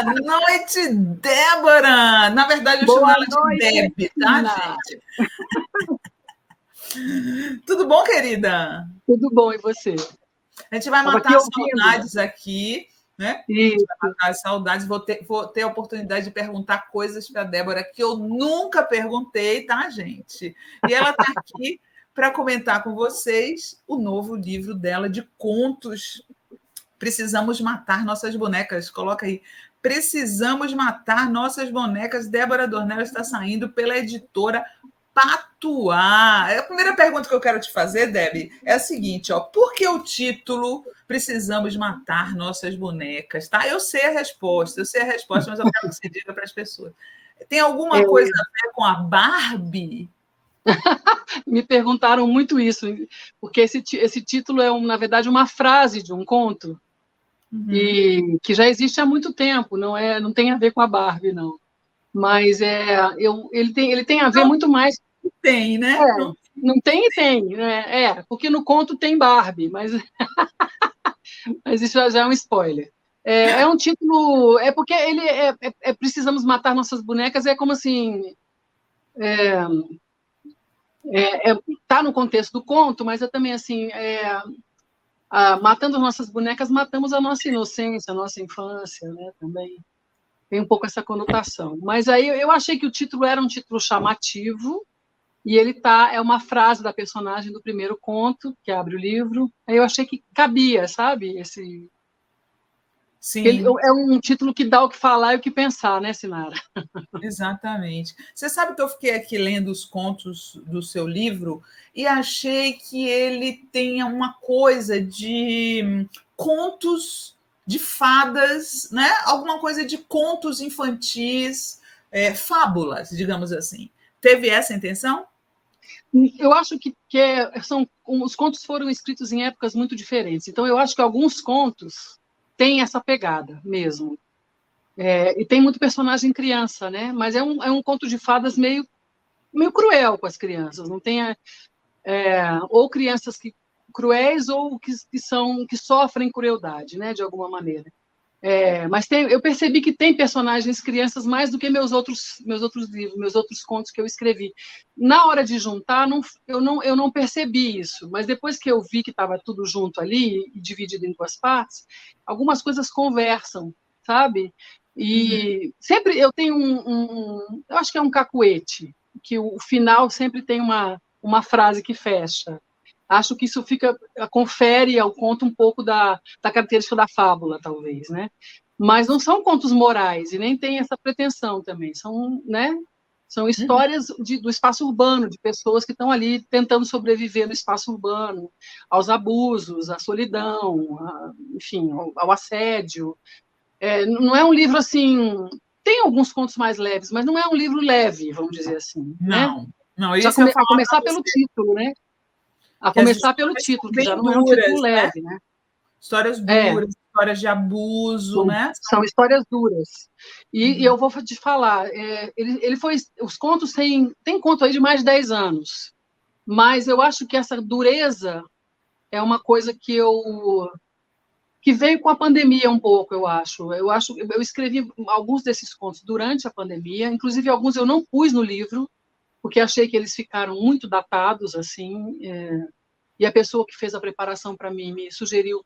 Boa noite, Débora! Na verdade, eu chamo ela de Deb, tá, gente? Tudo bom, querida? Tudo bom, e você? A gente vai matar as saudades aqui, né? A gente vai matar as saudades. Vou ter a oportunidade de perguntar coisas para a Débora que eu nunca perguntei, tá, gente? E ela está aqui para comentar com vocês o novo livro dela de contos. Precisamos matar nossas bonecas. Coloca aí. Precisamos matar nossas bonecas. Débora Dornelles está saindo pela editora Patuá. A primeira pergunta que eu quero te fazer, Debbie, é a seguinte, ó, por que o título Precisamos Matar Nossas Bonecas? Tá? Eu sei a resposta, mas eu quero que você diga para as pessoas. Tem alguma coisa a ver com a Barbie? Me perguntaram muito isso, porque esse título é, na verdade, uma frase de um conto, e que já existe há muito tempo, não tem a ver com a Barbie, não. Mas ele tem a ver muito mais... Tem, né? Não tem e tem, né? Porque no conto tem Barbie, mas isso já é um spoiler. É um título... É porque ele Precisamos Matar Nossas Bonecas, é como assim... Está no contexto do conto, mas é também assim... matando nossas bonecas, matamos a nossa inocência, a nossa infância, né? Também tem um pouco essa conotação. Mas aí eu achei que o título era um título chamativo, e é uma frase da personagem do primeiro conto, que abre o livro. Aí eu achei que cabia, sabe? Sim. É um título que dá o que falar e o que pensar, né, Sinara? Exatamente. Você sabe que eu fiquei aqui lendo os contos do seu livro e achei que ele tenha uma coisa de contos de fadas, né? Alguma coisa de contos infantis, fábulas, digamos assim. Teve essa intenção? Eu acho que os contos foram escritos em épocas muito diferentes. Então, eu acho que alguns contos têm essa pegada mesmo. E tem muito personagem criança, né? Mas é um conto de fadas meio cruel com as crianças. Não tem ou crianças cruéis ou que sofrem crueldade, né? De alguma maneira. Mas eu percebi que tem personagens crianças mais do que meus outros livros, meus outros contos que eu escrevi. Na hora de juntar, eu não percebi isso, mas depois que eu vi que estava tudo junto ali e dividido em duas partes, algumas coisas conversam, sabe? E sempre eu tenho eu acho que é um cacuete, que o final sempre tem uma frase que fecha. Acho que isso confere ao conto um pouco da característica da fábula, talvez, né? Mas não são contos morais e nem tem essa pretensão também. São histórias do espaço urbano, de pessoas que estão ali tentando sobreviver no espaço urbano, aos abusos, à solidão, enfim, ao assédio. Não é um livro assim... Tem alguns contos mais leves, mas não é um livro leve, vamos dizer assim. Não, isso a começar pelo título, né? A começar pelo título, que já não é um título leve, né? Histórias duras, histórias de abuso, né? São histórias duras. E eu vou te falar, os contos tem conto aí de mais de 10 anos, mas eu acho que essa dureza é uma coisa que veio com a pandemia um pouco, eu acho. Eu escrevi alguns desses contos durante a pandemia, inclusive alguns eu não pus no livro, porque achei que eles ficaram muito datados, assim, e a pessoa que fez a preparação para mim me sugeriu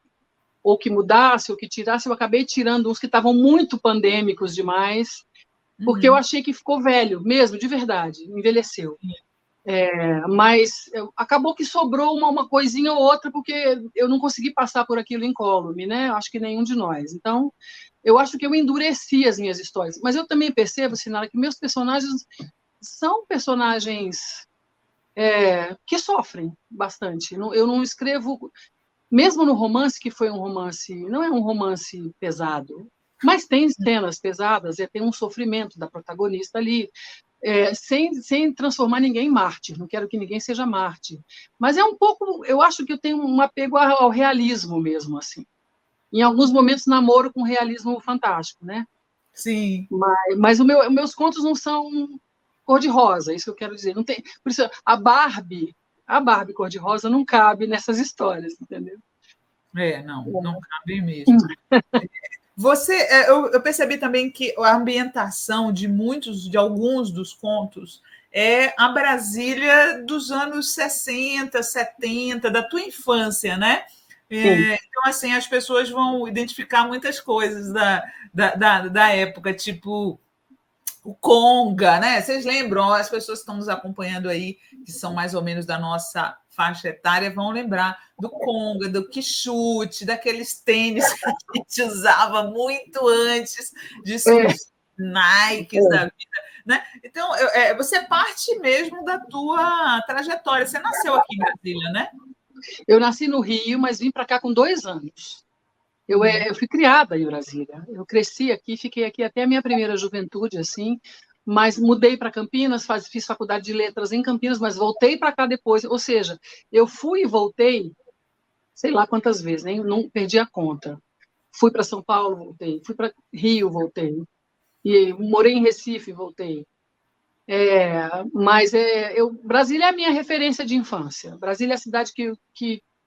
ou que mudasse ou que tirasse. Eu acabei tirando uns que estavam muito pandêmicos demais, porque eu achei que ficou velho, mesmo, de verdade, envelheceu. Mas acabou que sobrou uma coisinha ou outra, porque eu não consegui passar por aquilo incólume, né? Acho que nenhum de nós. Então, eu acho que eu endureci as minhas histórias. Mas eu também percebo, Sinara, que meus personagens são personagens que sofrem bastante. Eu não escrevo... Mesmo no romance, que foi um romance... Não é um romance pesado, mas tem cenas pesadas, tem um sofrimento da protagonista ali, sem transformar ninguém em mártir. Não quero que ninguém seja mártir. Mas é um pouco... Eu acho que eu tenho um apego ao realismo mesmo, assim. Em alguns momentos, namoro com realismo fantástico, né? Sim. Mas meus contos não são cor-de-rosa, isso que eu quero dizer. Não tem, por isso, a Barbie cor-de-rosa não cabe nessas histórias, entendeu? Não cabe mesmo. Eu percebi também que a ambientação de alguns dos contos é a Brasília dos anos 60, 70, da tua infância, né? Então, assim, as pessoas vão identificar muitas coisas da época, tipo o Conga, né? Vocês lembram? As pessoas que estão nos acompanhando aí, que são mais ou menos da nossa faixa etária, vão lembrar do Conga, do Quixote, daqueles tênis que a gente usava muito antes de surgir Nikes da vida, né? Então, você parte mesmo da tua trajetória. Você nasceu aqui em Brasília, né? Eu nasci no Rio, mas vim para cá com 2 anos. Eu fui criada em Brasília. Eu cresci aqui, fiquei aqui até a minha primeira juventude, assim, mas mudei para Campinas, fiz faculdade de letras em Campinas, mas voltei para cá depois. Ou seja, eu fui e voltei, sei lá quantas vezes, nem não perdi a conta. Fui para São Paulo, voltei. Fui para Rio, voltei. E morei em Recife, voltei. Mas Brasília é a minha referência de infância. Brasília é a cidade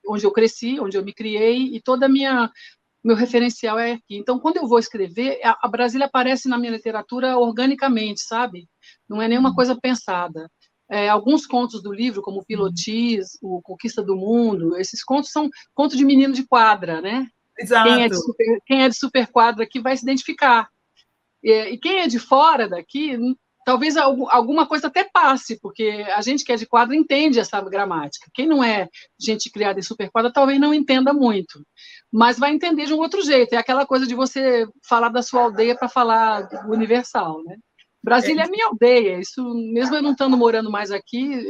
onde eu cresci, onde eu me criei, e toda a meu referencial é aqui. Então, quando eu vou escrever, a Brasília aparece na minha literatura organicamente, sabe? Não é nenhuma coisa pensada. Alguns contos do livro, como o Pilotis, o Conquista do Mundo, esses contos são contos de menino de quadra, né? Exato. Quem é de super quadra aqui vai se identificar. E quem é de fora daqui, talvez alguma coisa até passe, porque a gente que é de quadra entende essa gramática. Quem não é gente criada em superquadra talvez não entenda muito, mas vai entender de um outro jeito. É aquela coisa de você falar da sua aldeia para falar universal, né? Brasília é minha aldeia, isso mesmo eu não estando morando mais aqui,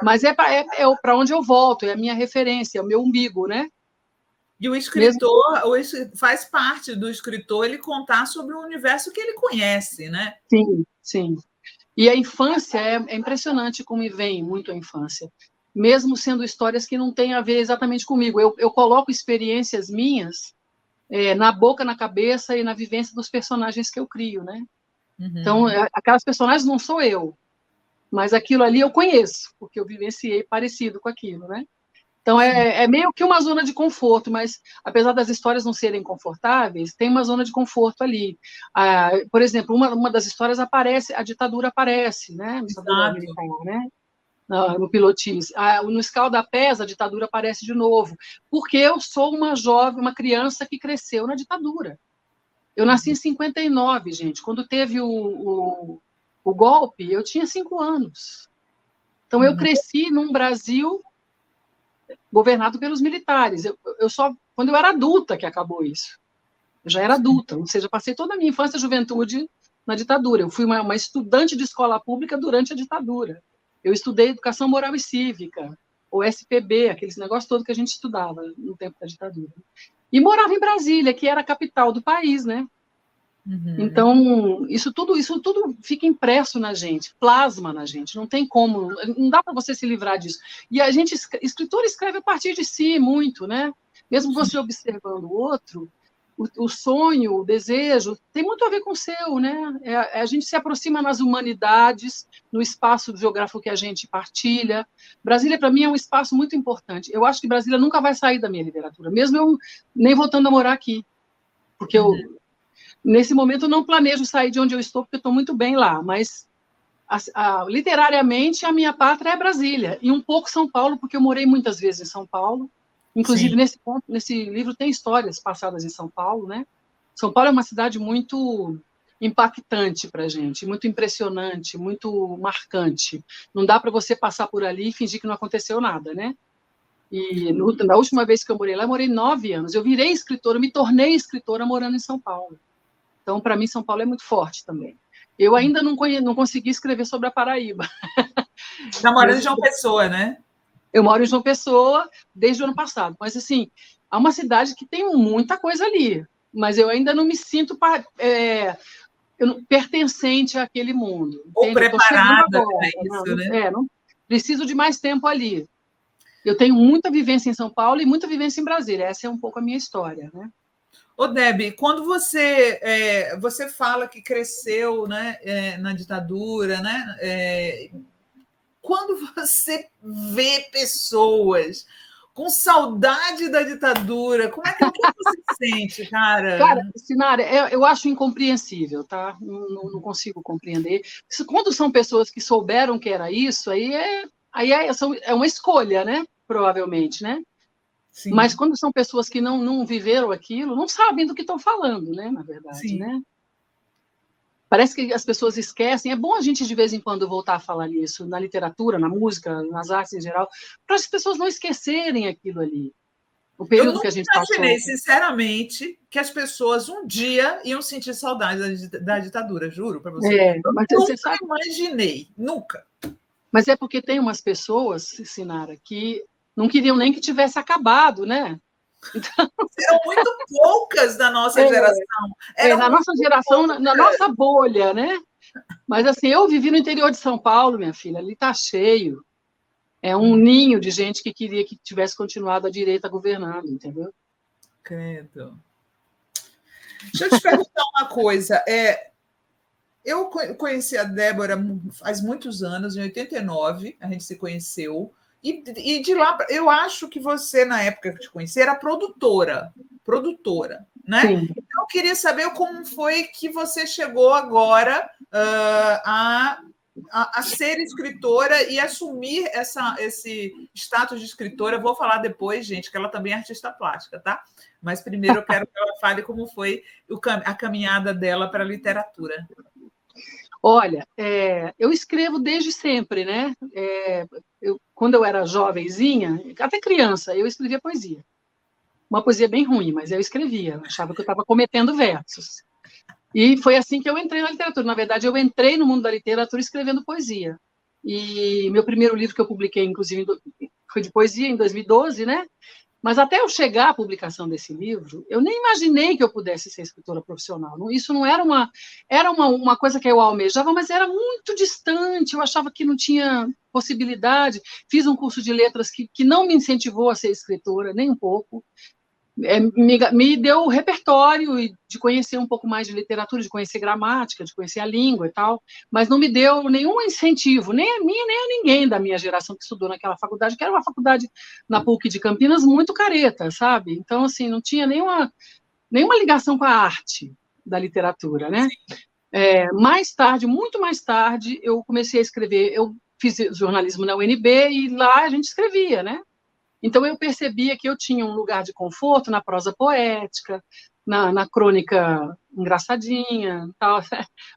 mas é para onde eu volto, é a minha referência, é o meu umbigo, né? E o escritor, faz parte do escritor ele contar sobre o universo que ele conhece, né? Sim, sim. E a infância é impressionante como me vem muito a infância, mesmo sendo histórias que não têm a ver exatamente comigo. Eu coloco experiências minhas na boca, na cabeça e na vivência dos personagens que eu crio, né? Uhum. Então, aquelas personagens não sou eu, mas aquilo ali eu conheço, porque eu vivenciei parecido com aquilo, né? Então, é meio que uma zona de conforto, mas apesar das histórias não serem confortáveis, tem uma zona de conforto ali. Por exemplo, uma das histórias a ditadura aparece, né? A ditadura militar, né? No Pilotis. No Escaldapés, a ditadura aparece de novo, porque eu sou uma jovem, uma criança que cresceu na ditadura. Eu nasci em 59, gente. Quando teve o golpe, eu tinha 5 anos. Então, eu cresci num Brasil governado pelos militares. Quando eu era adulta que acabou isso. Eu já era adulta, ou seja, passei toda a minha infância e juventude na ditadura. Eu fui uma estudante de escola pública durante a ditadura. Eu estudei educação moral e cívica, o SPB, aqueles negócios todos que a gente estudava no tempo da ditadura. E morava em Brasília, que era a capital do país, né? Uhum. Então, isso tudo fica impresso na gente, plasma na gente, não tem como, não dá para você se livrar disso. E a gente, escritor escreve a partir de si muito, né? Mesmo você observando o outro, o sonho, o desejo, tem muito a ver com o seu, né? A gente se aproxima nas humanidades, no espaço geográfico que a gente partilha. Brasília, para mim, é um espaço muito importante. Eu acho que Brasília nunca vai sair da minha literatura, mesmo eu nem voltando a morar aqui, porque nesse momento, eu não planejo sair de onde eu estou, porque eu estou muito bem lá, mas literariamente, a minha pátria é Brasília, e um pouco São Paulo, porque eu morei muitas vezes em São Paulo. Inclusive, nesse livro tem histórias passadas em São Paulo, né? São Paulo é uma cidade muito impactante para a gente, muito impressionante, muito marcante. Não dá para você passar por ali e fingir que não aconteceu nada, né? E na última vez que eu morei lá, eu morei 9 anos. Eu virei escritora, eu me tornei escritora morando em São Paulo. Então, para mim, São Paulo é muito forte também. Eu ainda não consegui escrever sobre a Paraíba. Está morando em João Pessoa, né? Eu moro em João Pessoa desde o ano passado. Mas, assim, é uma cidade que tem muita coisa ali. Mas eu ainda não me sinto pertencente àquele mundo. Ou preparada para isso, né? Não preciso de mais tempo ali. Eu tenho muita vivência em São Paulo e muita vivência em Brasília. Essa é um pouco a minha história, né? Ô, Debbie, quando você fala que cresceu, né, na ditadura, né, quando você vê pessoas com saudade da ditadura. Como é que você se sente, cara? Cara, Sinara, eu acho incompreensível, tá? Não consigo compreender. Quando são pessoas que souberam que era isso, é uma escolha, né? Provavelmente, né? Sim. Mas quando são pessoas que não viveram aquilo, não sabem do que estão falando, né? Na verdade, sim, né? Parece que as pessoas esquecem. É bom a gente, de vez em quando, voltar a falar nisso, na literatura, na música, nas artes em geral, para as pessoas não esquecerem aquilo ali. O período que a gente passou. Eu nunca imaginei, sinceramente, que as pessoas um dia iam sentir saudade da ditadura, juro para você. Mas eu você nunca imaginei, nunca. Mas é porque tem umas pessoas, Sinara, que não queriam nem que tivesse acabado, né? Então... Eram muito poucas da nossa geração. Na nossa geração, na nossa bolha, né? Mas assim, eu vivi no interior de São Paulo, minha filha, ali está cheio. É um ninho de gente que queria que tivesse continuado a direita governando, entendeu? Credo. Deixa eu te perguntar uma coisa. Eu conheci a Débora faz muitos anos, em 89, a gente se conheceu. E de lá, eu acho que você, na época que te conheci, era produtora, né? Sim. Então, eu queria saber como foi que você chegou agora a ser escritora e assumir esse status de escritora. Eu vou falar depois, gente, que ela também é artista plástica, tá? Mas primeiro eu quero que ela fale como foi a caminhada dela para a literatura. Olha, eu escrevo desde sempre, né? Quando eu era jovenzinha, até criança, eu escrevia poesia. Uma poesia bem ruim, mas eu escrevia. Eu achava que eu estava cometendo versos. E foi assim que eu entrei na literatura. Na verdade, eu entrei no mundo da literatura escrevendo poesia. E meu primeiro livro que eu publiquei, inclusive, foi de poesia, em 2012, né? Mas até eu chegar à publicação desse livro, eu nem imaginei que eu pudesse ser escritora profissional. Isso não era uma coisa que eu almejava, mas era muito distante. Eu achava que não tinha possibilidade. Fiz um curso de letras que não me incentivou a ser escritora, nem um pouco. Me deu o repertório de conhecer um pouco mais de literatura, de conhecer gramática, de conhecer a língua e tal, mas não me deu nenhum incentivo, nem a mim, nem a ninguém da minha geração que estudou naquela faculdade, que era uma faculdade na PUC de Campinas muito careta, sabe? Então, assim, não tinha nenhuma ligação com a arte da literatura, né? Mais tarde, muito mais tarde, eu comecei a escrever, eu fiz jornalismo na UNB e lá a gente escrevia, né? Então, eu percebia que eu tinha um lugar de conforto na prosa poética, na crônica engraçadinha, tal.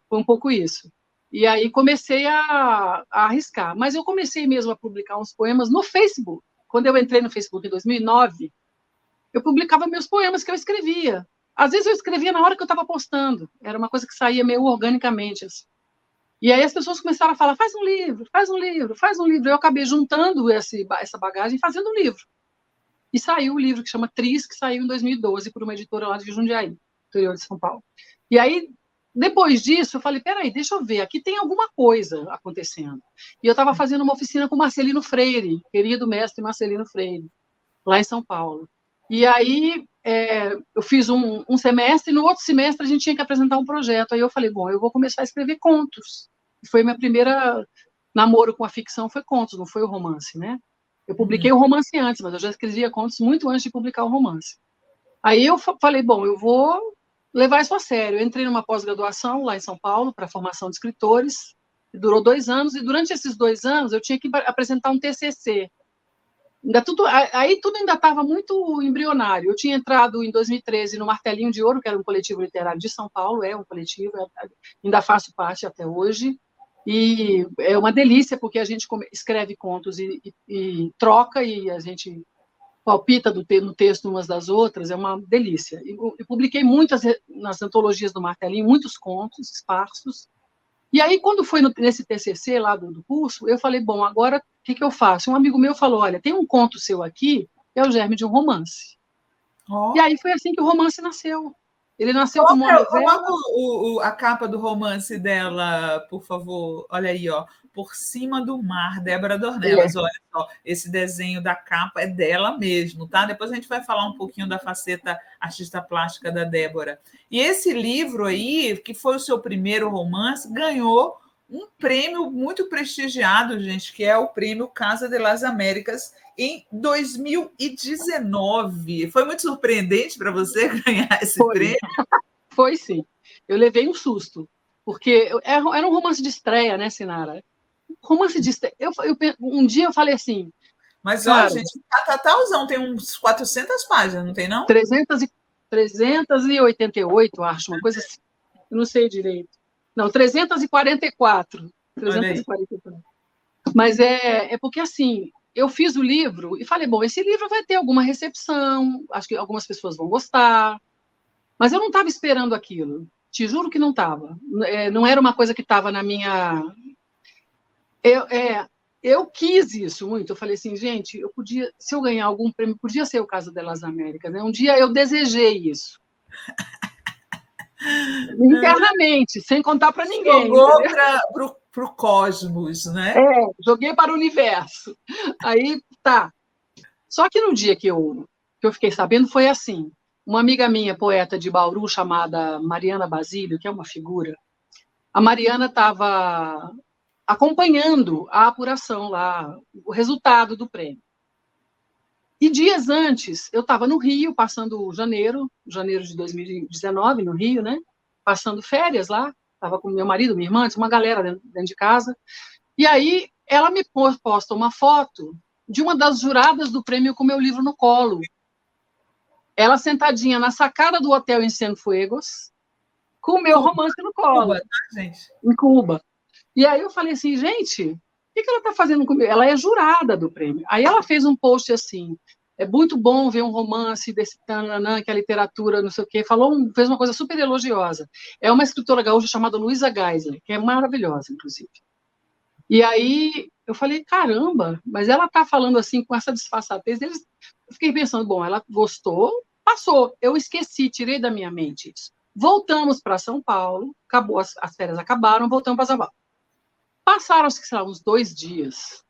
Foi um pouco isso. E aí comecei a arriscar. Mas eu comecei mesmo a publicar uns poemas no Facebook. Quando eu entrei no Facebook em 2009, eu publicava meus poemas que eu escrevia. Às vezes eu escrevia na hora que eu estava postando. Era uma coisa que saía meio organicamente, assim. E aí as pessoas começaram a falar, faz um livro, faz um livro, faz um livro. Eu acabei juntando essa bagagem e fazendo um livro. E saiu o livro que chama Tris, que saiu em 2012 por uma editora lá de Jundiaí, interior de São Paulo. E aí, depois disso, eu falei, peraí, deixa eu ver, aqui tem alguma coisa acontecendo. E eu estava fazendo uma oficina com Marcelino Freire, querido mestre Marcelino Freire, lá em São Paulo. E aí eu fiz um semestre, e no outro semestre a gente tinha que apresentar um projeto. Aí eu falei, bom, eu vou começar a escrever contos. E foi minha primeira namoro com a ficção, foi contos, não foi o romance, né? Eu publiquei o romance antes, mas eu já escrevia contos muito antes de publicar o romance. Aí eu falei, bom, eu vou levar isso a sério. Eu entrei numa pós-graduação lá em São Paulo para formação de escritores, que durou 2 anos, e durante esses 2 anos eu tinha que apresentar um TCC. Aí tudo ainda estava muito embrionário. Eu tinha entrado em 2013 no Martelinho de Ouro, que era um coletivo literário de São Paulo, é um coletivo, ainda faço parte até hoje, e é uma delícia, porque a gente escreve contos e troca, e a gente palpita no texto umas das outras, é uma delícia. Eu publiquei muitas, nas antologias do Martelinho, muitos contos esparsos. E aí, quando foi nesse TCC lá do curso, eu falei, bom, agora o que eu faço? Um amigo meu falou, olha, tem um conto seu aqui, que é o germe de um romance. E aí foi assim que o romance nasceu. Ele nasceu como uma novela. Coloca a capa do romance dela, por favor. Olha aí, ó. Por Cima do Mar, Débora Dornelas. Olha só, esse desenho da capa é dela mesmo, tá? Depois a gente vai falar um pouquinho da faceta artista plástica da Débora. E esse livro aí, que foi o seu primeiro romance, ganhou um prêmio muito prestigiado, gente, que é o prêmio Casa de las Américas, em 2019. Foi muito surpreendente para você ganhar esse prêmio? Foi, sim. Eu levei um susto, porque era um romance de estreia, né, Sinara? Romance de estreia. Um dia eu falei assim... Mas, cara, olha, gente, Tatalzão tem uns 400 páginas, não tem, não? 388, acho, uma coisa assim. Eu não sei direito. Não, 344. 344. Mas é porque, assim, eu fiz o livro e falei, bom, esse livro vai ter alguma recepção, acho que algumas pessoas vão gostar, mas eu não estava esperando aquilo. Te juro que não estava. Não era uma coisa que estava na minha... Eu quis isso muito. Eu falei assim, gente, eu podia, se eu ganhar algum prêmio, podia ser o caso das Américas, né? Um dia eu desejei isso. Internamente, sem contar para ninguém. Jogou para o cosmos, né? Joguei para o universo. Aí, tá. Só que no dia que eu fiquei sabendo, foi assim. Uma amiga minha, poeta de Bauru, chamada Mariana Basílio, que é uma figura, a Mariana estava acompanhando a apuração lá, o resultado do prêmio. E dias antes, eu estava no Rio, passando janeiro de 2019, no Rio, né? Passando férias lá, estava com meu marido, minha irmã, tinha uma galera dentro de casa. E aí, ela me posta uma foto de uma das juradas do prêmio com meu livro no colo. Ela sentadinha na sacada do hotel em Cienfuegos, com o meu romance no colo. Cuba, tá, gente? Em Cuba. E aí eu falei assim, gente, o que ela está fazendo comigo? Ela é jurada do prêmio. Aí ela fez um post assim, é muito bom ver um romance desse tananã, que é a literatura, não sei o quê, fez uma coisa super elogiosa. É uma escritora gaúcha chamada Luísa Geisler, que é maravilhosa, inclusive. E aí eu falei, caramba, mas ela está falando assim com essa disfarçatez. Eu fiquei pensando, bom, ela gostou, passou. Eu esqueci, tirei da minha mente isso. Voltamos para São Paulo, acabou, as férias acabaram, voltamos para São Paulo. Passaram, sei lá, uns 2 dias,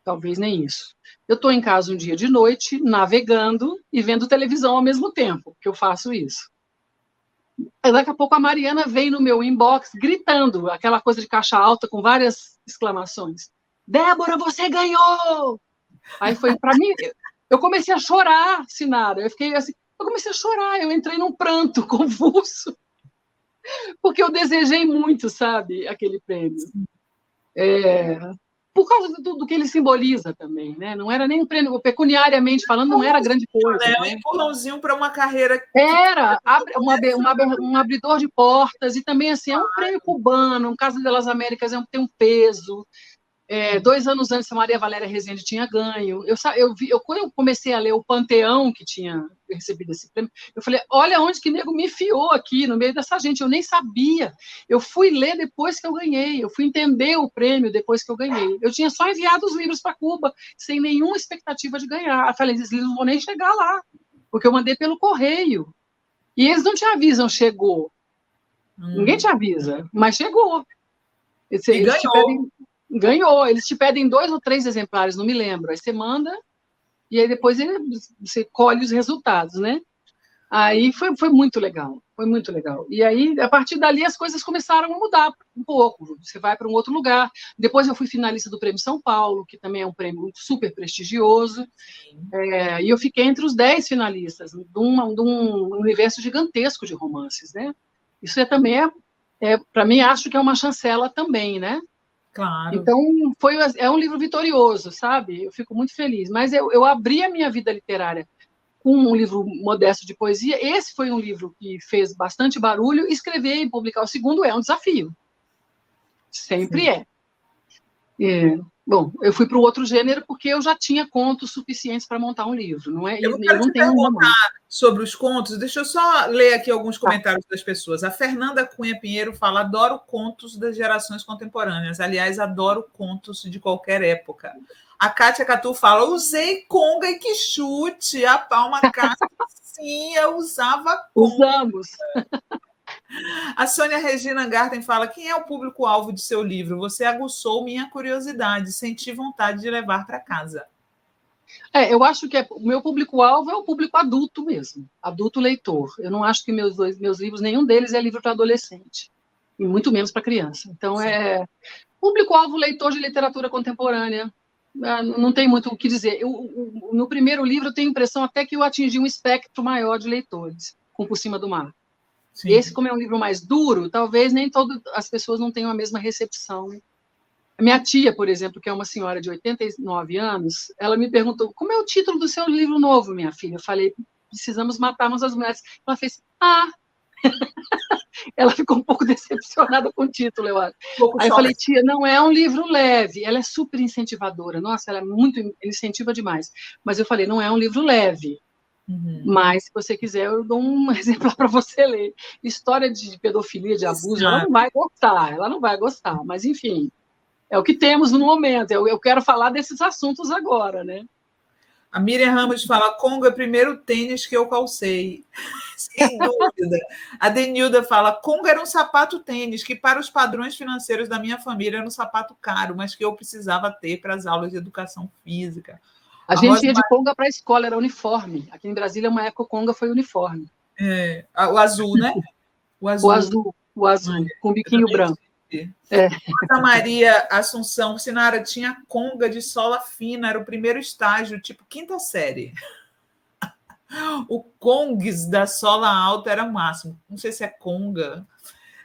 talvez nem isso. Eu estou em casa um dia de noite, navegando e vendo televisão ao mesmo tempo, que eu faço isso. Aí, daqui a pouco a Mariana vem no meu inbox gritando, aquela coisa de caixa alta com várias exclamações. Débora, você ganhou! Aí foi para mim, eu comecei a chorar, Sinara. Eu fiquei assim, eu comecei a chorar, eu entrei num pranto convulso, porque eu desejei muito, sabe, aquele prêmio. Por causa do que ele simboliza também, né? Não era nem um prêmio, pecuniariamente falando, não era grande coisa. É um empurrãozinho para uma carreira. Era um abridor de portas, e também assim, é um prêmio cubano, um Casa de las Américas tem um peso. 2 anos antes, a Maria Valéria Rezende tinha ganho. Quando eu comecei a ler o Panteão, que tinha recebido esse prêmio, eu falei, olha onde que nego me enfiou aqui, no meio dessa gente, eu nem sabia. Eu fui ler depois que eu ganhei, eu fui entender o prêmio depois que eu ganhei. Eu tinha só enviado os livros para Cuba, sem nenhuma expectativa de ganhar. Eu falei, esses livros não vão nem chegar lá, porque eu mandei pelo correio. E eles não te avisam, chegou. Ninguém te avisa, mas chegou. E ganhou. Ganhou, eles te pedem 2 ou 3 exemplares, não me lembro. Aí você manda, e aí depois você colhe os resultados, né? Aí foi muito legal, foi muito legal. E aí, a partir dali, as coisas começaram a mudar um pouco. Você vai para um outro lugar. Depois eu fui finalista do Prêmio São Paulo, que também é um prêmio super prestigioso. E eu fiquei entre os 10 finalistas, de um universo gigantesco de romances, né? Isso também para mim, acho que é uma chancela também, né? Claro. Então, é um livro vitorioso, sabe? Eu fico muito feliz. Mas eu abri a minha vida literária com um livro modesto de poesia. Esse foi um livro que fez bastante barulho. Escrever e publicar o segundo é um desafio. Sempre é. Bom, eu fui para o outro gênero porque eu já tinha contos suficientes para montar um livro. Não é? Eu não tenho um romance sobre os contos. Deixa eu só ler aqui alguns comentários das pessoas. A Fernanda Cunha Pinheiro fala: adoro contos das gerações contemporâneas. Aliás, adoro contos de qualquer época. A Kátia Catu fala: usei conga e que chute. A Palma Cássia, sim, eu usava conga. Usamos. A Sônia Regina Garten fala: quem é o público-alvo de seu livro? Você aguçou minha curiosidade, senti vontade de levar para casa. Eu acho que o meu público-alvo é o público adulto mesmo, adulto leitor. Eu não acho que meus livros, nenhum deles é livro para adolescente. e muito menos para criança. Então, público-alvo leitor de literatura contemporânea. Não tem muito o que dizer. No primeiro livro, eu tenho a impressão até que eu atingi um espectro maior de leitores, com Por Cima do Mar. Sim. Esse, como é um livro mais duro, talvez nem todas as pessoas não tenham a mesma recepção. A minha tia, por exemplo, que é uma senhora de 89 anos, ela me perguntou, como é o título do seu livro novo, minha filha? Eu falei, Precisamos Matarmos as Mulheres. Ela fez, Ela ficou um pouco decepcionada com o título, eu acho. Aí eu falei, tia, não é um livro leve, ela é super incentivadora. Nossa, ela incentiva demais. Mas eu falei, não é um livro leve. Mas, se você quiser, eu dou um exemplar para você ler. História de pedofilia, de abuso, ela não vai gostar. Mas, enfim, é o que temos no momento. Eu quero falar desses assuntos agora, né? A Miriam Ramos fala, Congo é o primeiro tênis que eu calcei. Sem dúvida. A Denilda fala, Congo era um sapato tênis, que para os padrões financeiros da minha família era um sapato caro, mas que eu precisava ter para as aulas de educação física. A gente ia de conga para a escola, era uniforme. Aqui em Brasília, uma época, o conga foi uniforme. O azul, né? O azul, com biquinho branco. A Maria Assunção, Sinara, tinha conga de sola fina, era o primeiro estágio, tipo quinta série. O congues da sola alta era o máximo. Não sei se é conga.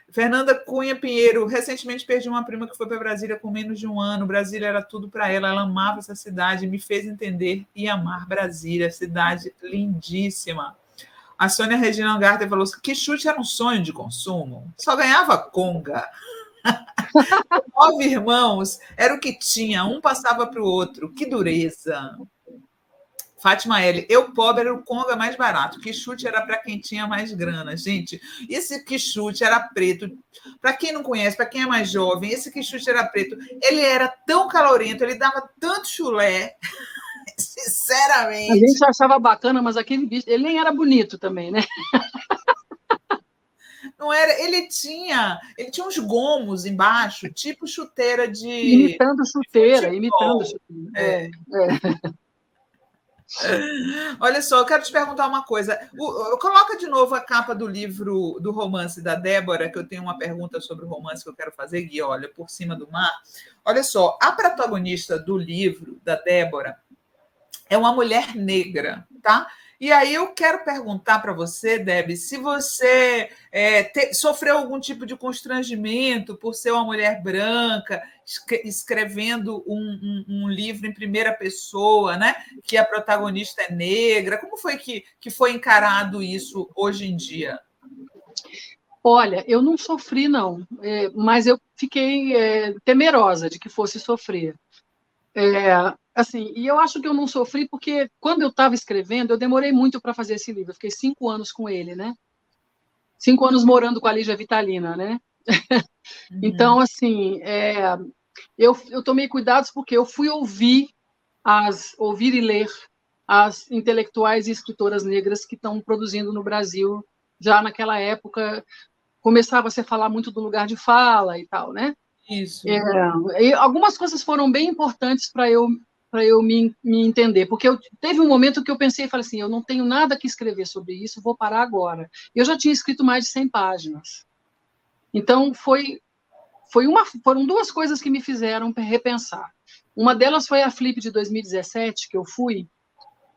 Fernanda Cunha Pinheiro, recentemente perdi uma prima que foi para Brasília com menos de um ano. Brasília era tudo para ela, ela amava essa cidade, me fez entender e amar Brasília, cidade lindíssima. A Sônia Regina Angarter falou assim, que chute era um sonho de consumo, só ganhava conga. 9 irmãos, era o que tinha, um passava para o outro, que dureza. Fátima L, eu pobre era o conga mais barato, que chute era para quem tinha mais grana. Gente, esse que chute era preto. Para quem não conhece, para quem é mais jovem, esse que chute era preto. Ele era tão calorento, ele dava tanto chulé, sinceramente. A gente achava bacana, mas aquele bicho, ele nem era bonito também, né? Não era, ele tinha uns gomos embaixo, tipo chuteira de... Imitando chuteira. Olha só, eu quero te perguntar uma coisa. Coloca de novo a capa do livro, do romance da Débora, que eu tenho uma pergunta sobre o romance que eu quero fazer, Gui, olha, Por Cima do Mar. Olha só, a protagonista do livro da Débora é uma mulher negra, tá? E aí eu quero perguntar para você, Deb, se você sofreu algum tipo de constrangimento por ser uma mulher branca, escrevendo um livro em primeira pessoa, né? Que a protagonista é negra. Como foi que foi encarado isso hoje em dia? Olha, eu não sofri, não, mas eu fiquei temerosa de que fosse sofrer. Assim, e eu acho que eu não sofri porque, quando eu estava escrevendo, eu demorei muito para fazer esse livro. Eu fiquei 5 anos com ele, né? 5 anos morando com a Lígia Vitalina, né? Então, assim, eu tomei cuidados porque eu fui ouvir e ler as intelectuais e escritoras negras que estão produzindo no Brasil. Já naquela época, começava a se falar muito do lugar de fala e tal, né? Isso. E algumas coisas foram bem importantes para eu me entender, porque teve um momento que eu pensei e falei assim, eu não tenho nada que escrever sobre isso, vou parar agora. Eu já tinha escrito mais de 100 páginas. Então, foram 2 coisas que me fizeram repensar. Uma delas foi a Flip de 2017, que eu fui,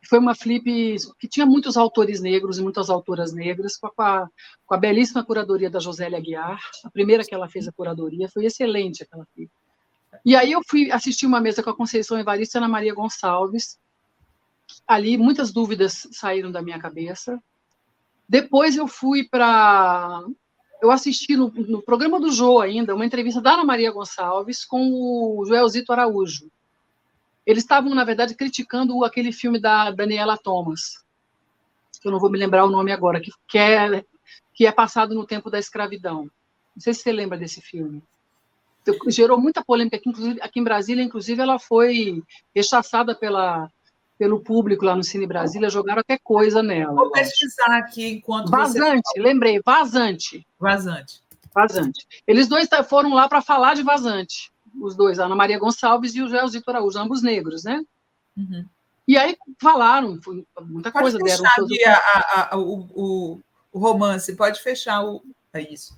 foi uma Flip que tinha muitos autores negros e muitas autoras negras, com a belíssima curadoria da Josélia Aguiar. A primeira que ela fez a curadoria, foi excelente aquela Flip. E aí eu fui assistir uma mesa com a Conceição Evaristo e Ana Maria Gonçalves. Ali muitas dúvidas saíram da minha cabeça. Depois eu assisti no programa do Jô ainda, uma entrevista da Ana Maria Gonçalves com o Joelzito Araújo. Eles estavam, na verdade, criticando aquele filme da Daniela Thomas, que eu não vou me lembrar o nome agora, que é passado no tempo da escravidão. Não sei se você lembra desse filme. Gerou muita polêmica aqui em Brasília, inclusive ela foi rechaçada pelo público lá no Cine Brasília, jogaram até coisa nela. Vou pesquisar aqui enquanto Vazante, lembrei, Vazante. Eles 2 foram lá para falar de Vazante, os 2, a Ana Maria Gonçalves e o Joelzito Araújo, ambos negros, né? Uhum. E aí falaram, muita coisa deram. O romance, pode fechar isso.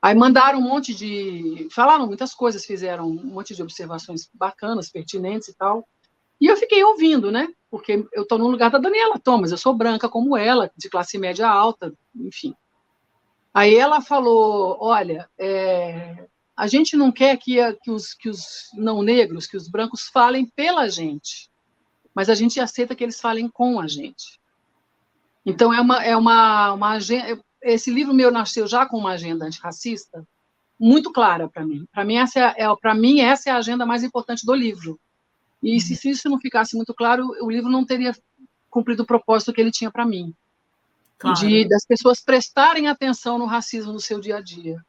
Aí mandaram um monte de... Falaram muitas coisas, fizeram um monte de observações bacanas, pertinentes e tal. E eu fiquei ouvindo, né? Porque eu estou no lugar da Daniela Thomas, eu sou branca como ela, de classe média alta, enfim. Aí ela falou, olha, a gente não quer que os não negros, que os brancos falem pela gente, mas a gente aceita que eles falem com a gente. Então, uma agenda... Esse livro meu nasceu já com uma agenda antirracista muito clara para mim. Para mim, essa é a agenda mais importante do livro. E se isso não ficasse muito claro, o livro não teria cumprido o propósito que ele tinha para mim. Claro. Das pessoas prestarem atenção no racismo no seu dia a dia.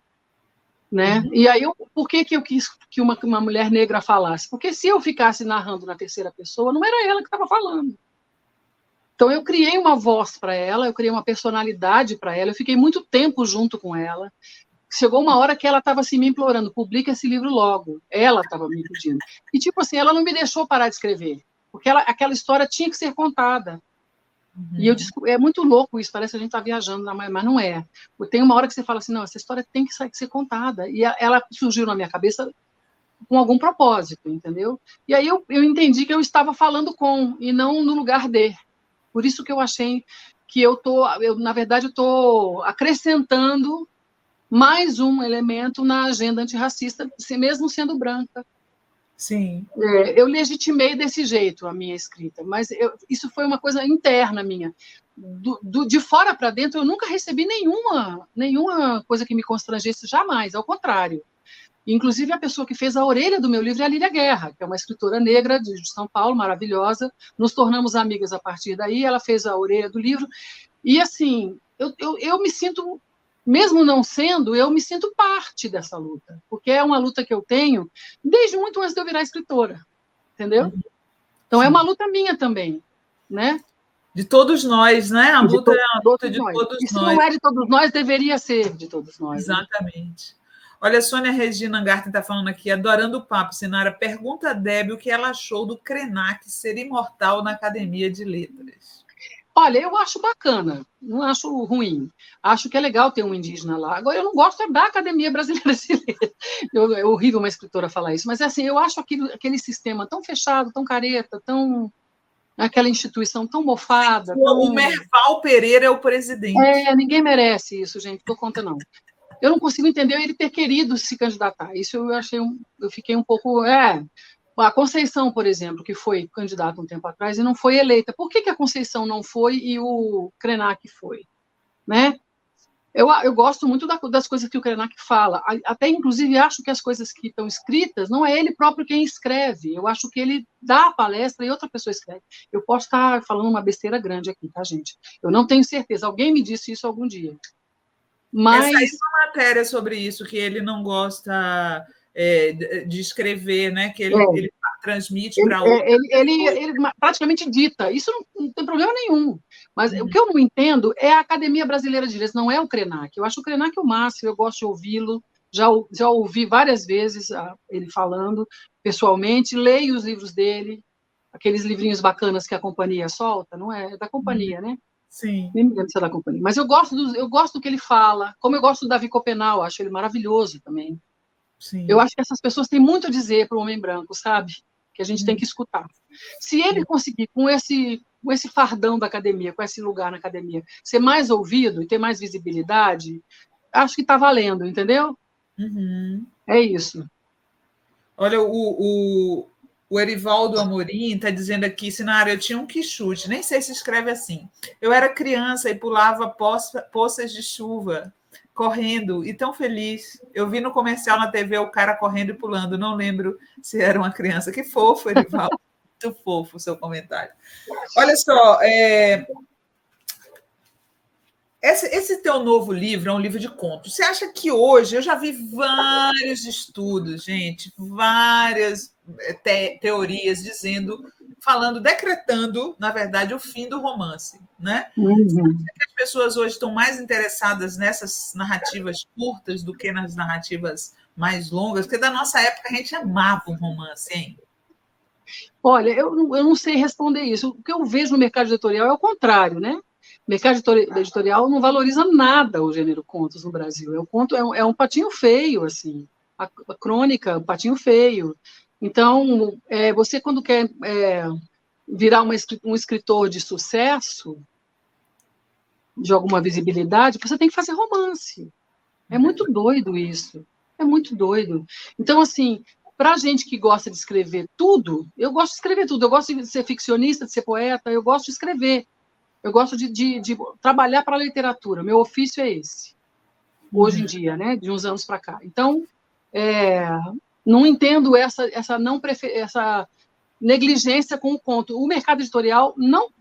Né? E aí, por que eu quis que uma mulher negra falasse? Porque se eu ficasse narrando na terceira pessoa, não era ela que estava falando. Então, eu criei uma voz para ela, eu criei uma personalidade para ela, eu fiquei muito tempo junto com ela. Chegou uma hora que ela estava assim, me implorando, publica esse livro logo. Ela estava me pedindo. E, tipo assim, ela não me deixou parar de escrever, porque aquela história tinha que ser contada. E é muito louco isso, parece que a gente está viajando, mas não é. Tem uma hora que você fala assim, não, essa história tem que ser contada. E ela surgiu na minha cabeça com algum propósito, entendeu? E aí eu entendi que eu estava falando com, e não no lugar de. Por isso que eu achei que na verdade, eu estou acrescentando mais um elemento na agenda antirracista, mesmo sendo branca. Sim. Eu legitimei desse jeito a minha escrita, mas isso foi uma coisa interna minha. De fora para dentro, eu nunca recebi nenhuma coisa que me constrangesse, jamais, ao contrário. Inclusive, a pessoa que fez a orelha do meu livro é a Lília Guerra, que é uma escritora negra de São Paulo, maravilhosa. Nos tornamos amigas a partir daí, ela fez a orelha do livro. E, assim, eu me sinto, mesmo não sendo, eu me sinto parte dessa luta, porque é uma luta que eu tenho desde muito antes de eu virar escritora, entendeu? Então, é uma luta minha também, né? De todos nós, né? A luta é a luta de todos nós. E se não é de todos nós, deveria ser de todos nós. Exatamente. Né? Olha, a Sônia Regina Garten está falando aqui, adorando o papo, Sinara. Pergunta a Debbie o que ela achou do Krenak ser imortal na Academia de Letras. Olha, eu acho bacana, não acho ruim. Acho que é legal ter um indígena lá. Agora, eu não gosto da Academia Brasileira de Letras. É horrível uma escritora falar isso, mas assim, eu acho aquele sistema tão fechado, tão careta, aquela instituição tão mofada. O Merval Pereira é o presidente. Ninguém merece isso, gente, por conta não. Eu não consigo entender ele ter querido se candidatar. Isso eu fiquei um pouco... A Conceição, por exemplo, que foi candidata um tempo atrás e não foi eleita. Por que a Conceição não foi e o Krenak foi? Né? Eu gosto muito das coisas que o Krenak fala. Até, inclusive, acho que as coisas que estão escritas, não é ele próprio quem escreve. Eu acho que ele dá a palestra e outra pessoa escreve. Eu posso estar falando uma besteira grande aqui, tá, gente? Eu não tenho certeza. Alguém me disse isso algum dia. Mas... Essa aí é uma matéria sobre isso, que ele não gosta de escrever, né? Que ele transmite para outro. Ele praticamente dita. Isso não tem problema nenhum. Mas o que eu não entendo é a Academia Brasileira de Direitos, não é o Krenak. Eu acho o Krenak o máximo, eu gosto de ouvi-lo. Já ouvi várias vezes ele falando pessoalmente, leio os livros dele, aqueles livrinhos bacanas que a companhia solta, não é? É da companhia, né? Sim. Nem me lembro se é da companhia. Mas eu gosto do que ele fala, como eu gosto do Davi Copenau, acho ele maravilhoso também. Sim. Eu acho que essas pessoas têm muito a dizer para o homem branco, sabe? Que a gente tem que escutar. Se ele conseguir, com esse fardão da academia, com esse lugar na academia, ser mais ouvido e ter mais visibilidade, acho que está valendo, entendeu? É isso. Olha, o Erivaldo Amorim está dizendo aqui, Sinara, eu tinha um quichute, nem sei se escreve assim. Eu era criança e pulava poças de chuva, correndo, e tão feliz. Eu vi no comercial na TV o cara correndo e pulando, não lembro se era uma criança. Que fofo, Erivaldo. Muito fofo o seu comentário. Olha só, esse teu novo livro é um livro de contos. Você acha que hoje, eu já vi vários estudos, gente, várias teorias decretando, na verdade, o fim do romance, né? Você acha que as pessoas hoje estão mais interessadas nessas narrativas curtas do que nas narrativas mais longas? Porque da nossa época a gente amava um romance, hein? Olha, eu não sei responder isso. O que eu vejo no mercado editorial é o contrário, né? O mercado editorial não valoriza nada o gênero contos no Brasil. O conto é um patinho feio, assim. A crônica, um patinho feio. Então, você quando quer virar um escritor de sucesso, de alguma visibilidade, você tem que fazer romance. É muito doido isso. É muito doido. Então, assim, para a gente que gosta de escrever tudo, eu gosto de escrever tudo. Eu gosto de ser ficcionista, de ser poeta, eu gosto de escrever. Eu gosto de trabalhar para a literatura. Meu ofício é esse, hoje em dia, né? De uns anos para cá. Então, não entendo essa negligência com o conto. O mercado editorial não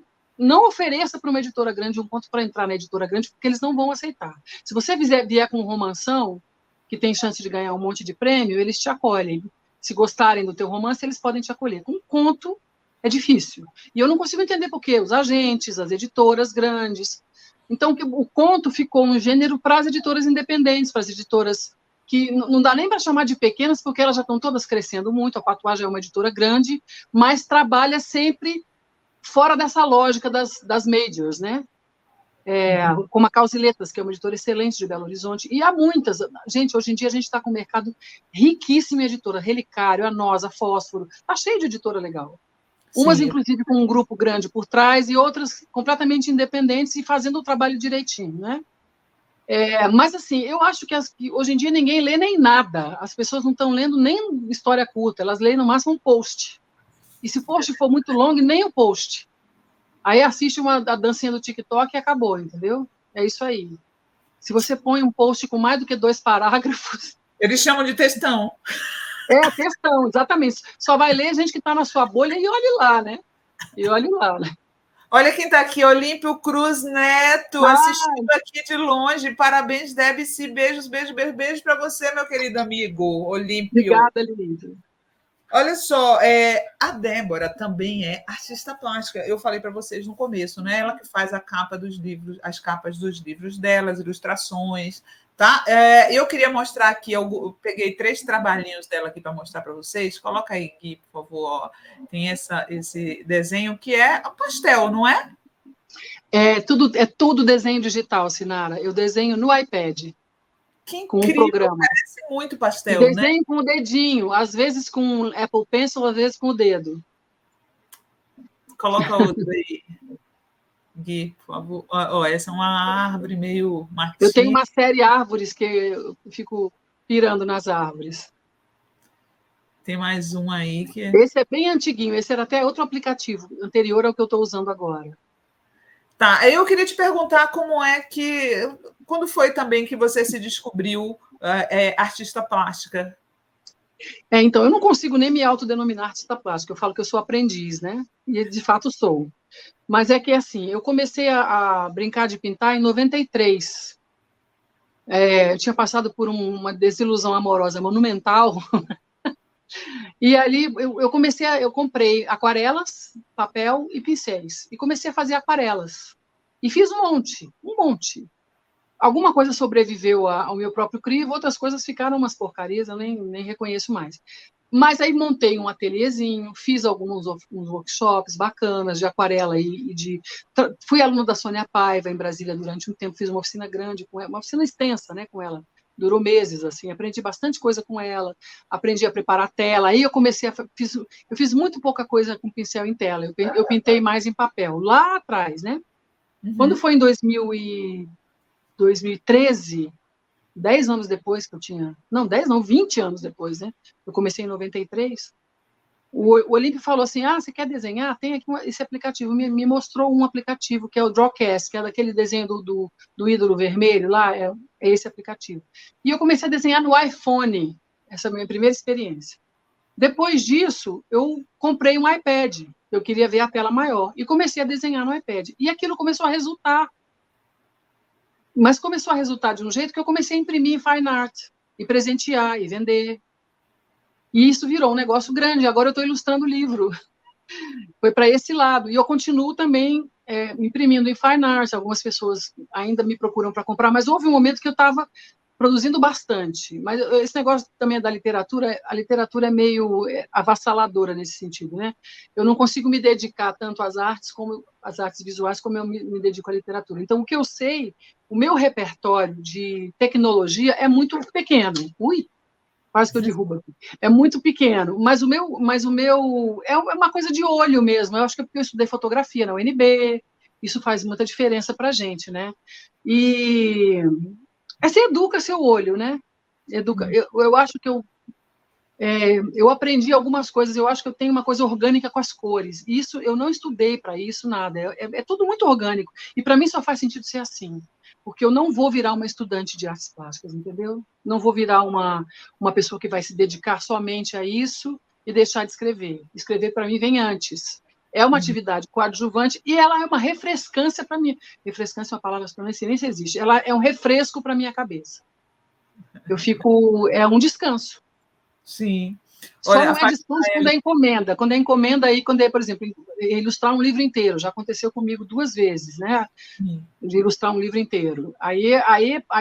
ofereça para uma editora grande um conto para entrar na editora grande, porque eles não vão aceitar. Se você vier com um romanção, que tem chance de ganhar um monte de prêmio, eles te acolhem. Se gostarem do teu romance, eles podem te acolher. Com um conto, é difícil. E eu não consigo entender por quê. Os agentes, as editoras grandes. Então, o conto ficou um gênero para as editoras independentes, para as editoras que não dá nem para chamar de pequenas, porque elas já estão todas crescendo muito. A Patuá já é uma editora grande, mas trabalha sempre fora dessa lógica das majors, né? Como a Caos e Letras, que é uma editora excelente de Belo Horizonte, e há muitas. Gente, hoje em dia a gente está com um mercado riquíssimo em editora, Relicário, a Nós, a Fósforo, está cheio de editora legal. Umas, sim, inclusive, com um grupo grande por trás, e outras completamente independentes e fazendo o trabalho direitinho, né? Mas, assim, eu acho que hoje em dia ninguém lê nem nada. As pessoas não estão lendo nem história curta, elas leem no máximo um post. E se o post for muito longo, nem o post. Aí assiste a dancinha do TikTok e acabou, entendeu? É isso aí. Se você põe um post com mais do que 2 parágrafos... Eles chamam de textão. Textão, exatamente. Só vai ler gente que está na sua bolha e olhe lá, né? Olha quem está aqui, Olímpio Cruz Neto, assistindo aqui de longe. Parabéns, Debici. Beijos para você, meu querido amigo Olímpio. Obrigada, Lídia. Olha só, a Débora também é artista plástica. Eu falei para vocês no começo, né? Ela que faz a capa dos livros, as capas dos livros dela, as ilustrações, tá? Eu queria mostrar aqui, eu peguei 3 trabalhinhos dela aqui para mostrar para vocês. Coloca aí, Gui, por favor. Ó. Tem esse desenho que é pastel, não é? É tudo desenho digital, Sinara. Eu desenho no iPad. Que incrível, com um programa. Parece muito pastel, desenho, né? Com o dedinho, às vezes com Apple Pencil, às vezes com o dedo. Coloca outro aí. Gui, por favor. Oh, essa é uma árvore meio matinha. Eu tenho uma série árvores que eu fico pirando nas árvores. Tem mais um aí que... Esse é bem antiguinho, esse era até outro aplicativo, anterior ao que eu estou usando agora. Tá, eu queria te perguntar como é que... Quando foi também que você se descobriu artista plástica? Então, eu não consigo nem me autodenominar artista plástica, eu falo que eu sou aprendiz, né? E de fato sou. Mas é que, assim, eu comecei a brincar de pintar em 93. Eu tinha passado por uma desilusão amorosa monumental. E ali eu comprei aquarelas, papel e pincéis. E comecei a fazer aquarelas. E fiz um monte. Alguma coisa sobreviveu ao meu próprio crivo, outras coisas ficaram umas porcarias, eu nem reconheço mais. Mas aí montei um ateliêzinho, fiz alguns workshops bacanas de aquarela fui aluna da Sônia Paiva em Brasília durante um tempo, fiz uma oficina grande com ela, uma oficina extensa, né, com ela. Durou meses, assim, aprendi bastante coisa com ela, aprendi a preparar tela, aí eu fiz muito pouca coisa com pincel em tela, eu pintei mais em papel, lá atrás, né? Uhum. Quando foi em 2013, 10 anos depois que eu tinha... Não, 10 não, 20 anos depois, né? Eu comecei em 93. O Olímpio falou assim, você quer desenhar? Tem aqui esse aplicativo. Me mostrou um aplicativo, que é o Drawcast, que é daquele desenho do ídolo vermelho lá, é esse aplicativo. E eu comecei a desenhar no iPhone, essa é a minha primeira experiência. Depois disso, eu comprei um iPad, eu queria ver a tela maior, e comecei a desenhar no iPad. E aquilo começou a resultar. Mas começou a resultar de um jeito que eu comecei a imprimir em Fine Art, e presentear, e vender. E isso virou um negócio grande. Agora eu estou ilustrando o livro. Foi para esse lado. E eu continuo também imprimindo em Fine Art. Algumas pessoas ainda me procuram para comprar, mas houve um momento que eu estava produzindo bastante, mas esse negócio também da literatura, a literatura é meio avassaladora nesse sentido, né? Eu não consigo me dedicar tanto às artes visuais como eu me dedico à literatura. Então, o que eu sei, o meu repertório de tecnologia é muito pequeno. Ui, quase que eu derrubo aqui. É muito pequeno, mas o meu é uma coisa de olho mesmo. Eu acho que é porque eu estudei fotografia na UNB, isso faz muita diferença para a gente, né? E você educa seu olho, né? Educa. Eu acho que eu aprendi algumas coisas, eu acho que eu tenho uma coisa orgânica com as cores. Isso, eu não estudei para isso, nada. É tudo muito orgânico. E para mim só faz sentido ser assim. Porque eu não vou virar uma estudante de artes plásticas, entendeu? Não vou virar uma pessoa que vai se dedicar somente a isso e deixar de escrever. Escrever, para mim, vem antes. É uma atividade coadjuvante e ela é uma refrescância para mim. Refrescância é uma palavra que eu nem sei se existe. Ela é um refresco para minha cabeça. É um descanso. Sim. Só não é descanso quando é encomenda. Quando é encomenda, por exemplo, ilustrar um livro inteiro. Já aconteceu comigo 2 vezes, né? De ilustrar um livro inteiro. Aí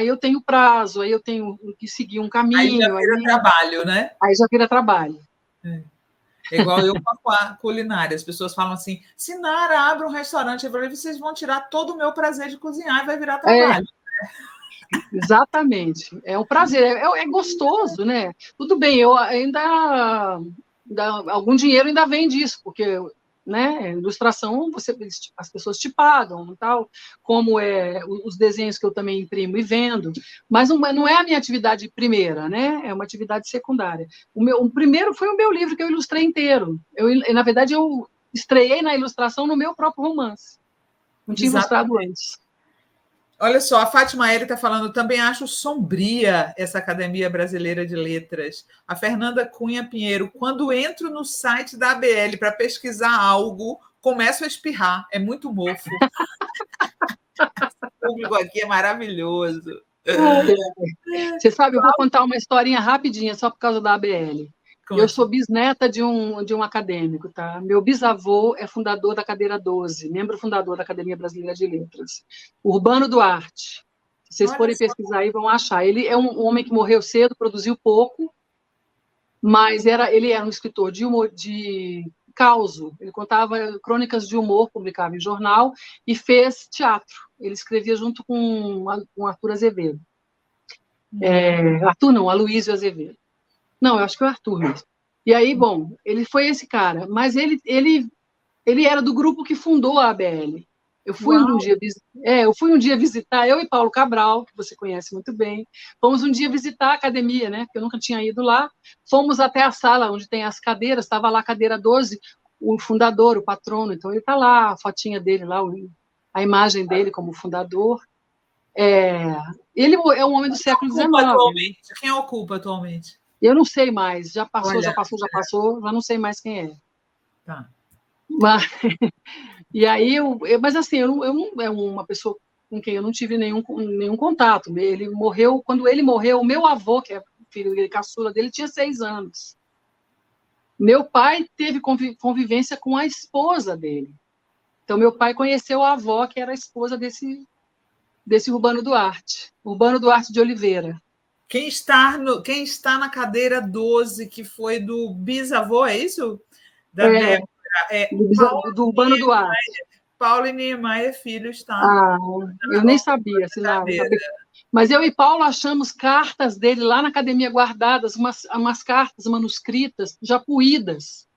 eu tenho prazo, aí eu tenho que seguir um caminho. Aí já vira trabalho, né? Aí já vira trabalho. É igual eu com a culinária. As pessoas falam assim, Sinara, abre um restaurante. Eu falei, vocês vão tirar todo o meu prazer de cozinhar e vai virar trabalho. Exatamente. É um prazer. É gostoso, né? Tudo bem, eu ainda algum dinheiro ainda vem disso, porque, né, ilustração, as pessoas te pagam, tal, como os desenhos que eu também imprimo e vendo, mas não é a minha atividade primeira, né? É uma atividade secundária. O primeiro foi o meu livro que eu ilustrei inteiro. Na verdade, eu estreiei na ilustração no meu próprio romance. Não tinha ilustrado antes. Olha só, a Fátima Eri está falando, também acho sombria essa Academia Brasileira de Letras. A Fernanda Cunha Pinheiro, quando entro no site da ABL para pesquisar algo, começo a espirrar, é muito mofo. O público aqui é maravilhoso. Você sabe, eu vou contar uma historinha rapidinha, só por causa da ABL. Eu sou bisneta de um acadêmico, tá? Meu bisavô é fundador da cadeira 12, membro fundador da Academia Brasileira de Letras. Urbano Duarte. Se vocês forem pesquisar aí, vão achar. Ele é um homem que morreu cedo, produziu pouco, mas ele era um escritor de humor, de causo. Ele contava crônicas de humor, publicava em jornal, e fez teatro. Ele escrevia junto com Arthur Azevedo. Arthur não, Aloysio Azevedo. Não, eu acho que é o Arthur mesmo. E aí, bom, ele foi esse cara, mas ele era do grupo que fundou a ABL. Eu fui um dia visitar, eu e Paulo Cabral, que você conhece muito bem, fomos um dia visitar a academia, né? Porque eu nunca tinha ido lá. Fomos até a sala onde tem as cadeiras, estava lá a cadeira 12, o fundador, o patrono, então ele está lá, a fotinha dele lá, a imagem dele como fundador. Ele é um homem do século XIX. Quem ocupa atualmente? Eu não sei mais, já passou, já não sei mais quem é. Tá. E aí, mas assim, eu não é uma pessoa com quem eu não tive nenhum contato. Ele morreu, quando ele morreu, o meu avô, que é filho dele, caçula dele, tinha 6 anos. Meu pai teve convivência com a esposa dele. Então, meu pai conheceu a avó, que era a esposa desse Urbano Duarte de Oliveira. Quem está na cadeira 12, que foi do bisavô, é isso? Do Urbano Duarte. Paulo e Niemeyer Filho está. Eu nem sabia, mas eu e Paulo achamos cartas dele lá na academia guardadas, umas cartas manuscritas, já poídas.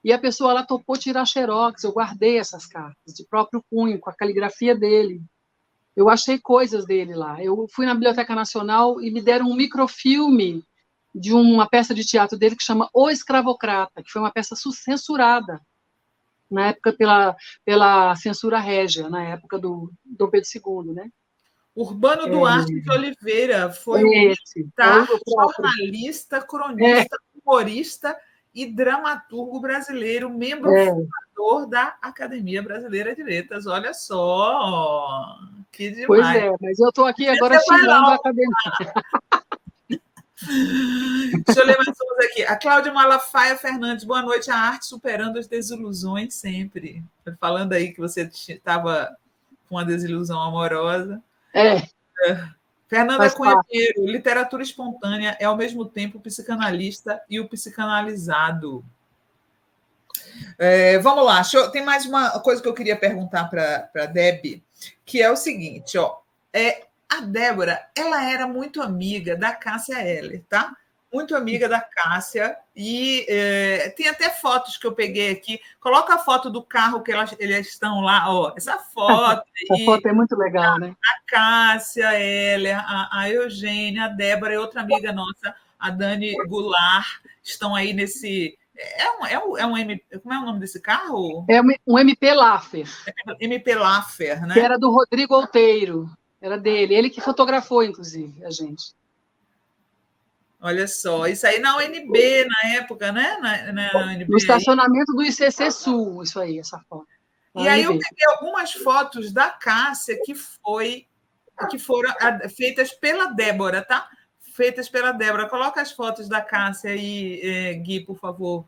E a pessoa lá topou tirar xerox. Eu guardei essas cartas, de próprio punho, com a caligrafia dele. Eu achei coisas dele lá. Eu fui na Biblioteca Nacional e me deram um microfilme de uma peça de teatro dele que chama O Escravocrata, que foi uma peça censurada na época pela censura régia, na época do Dom Pedro II, né? Urbano Duarte de Oliveira foi um jornalista, cronista, humorista e dramaturgo brasileiro, membro fundador da Academia Brasileira de Letras. Olha só, que demais. Pois é, mas eu estou aqui agora xingando a academia. Deixa eu ler mais uns aqui. A Cláudia Malafaia Fernandes, boa noite. A arte superando as desilusões sempre. Falando aí que você estava com uma desilusão amorosa. Fernanda Cunha Pinheiro, literatura espontânea é ao mesmo tempo o psicanalista e o psicanalizado. Vamos lá, tem mais uma coisa que eu queria perguntar para a Deb, que é o seguinte, ó, a Débora, ela era muito amiga da Cássia Eller, tá? Muito amiga da Cássia, e tem até fotos que eu peguei aqui. Coloca a foto do carro que eles estão lá, ó, essa foto aí. Essa foto é muito legal, né? A Cássia Eller, a Eugênia, a Débora e outra amiga nossa, a Dani Goulart, estão aí nesse... Como é o nome desse carro? É um MP Laffer. MP Laffer, né? Que era do Rodrigo Outeiro. Era dele. Ele que fotografou, inclusive, a gente. Olha só, isso aí na UNB, na época, né? Na UNB, no estacionamento do ICC Sul, isso aí, essa foto. E aí eu peguei algumas fotos da Cássia que foram feitas pela Débora, tá? Feitas pela Débora. Coloca as fotos da Cássia aí, Gui, por favor.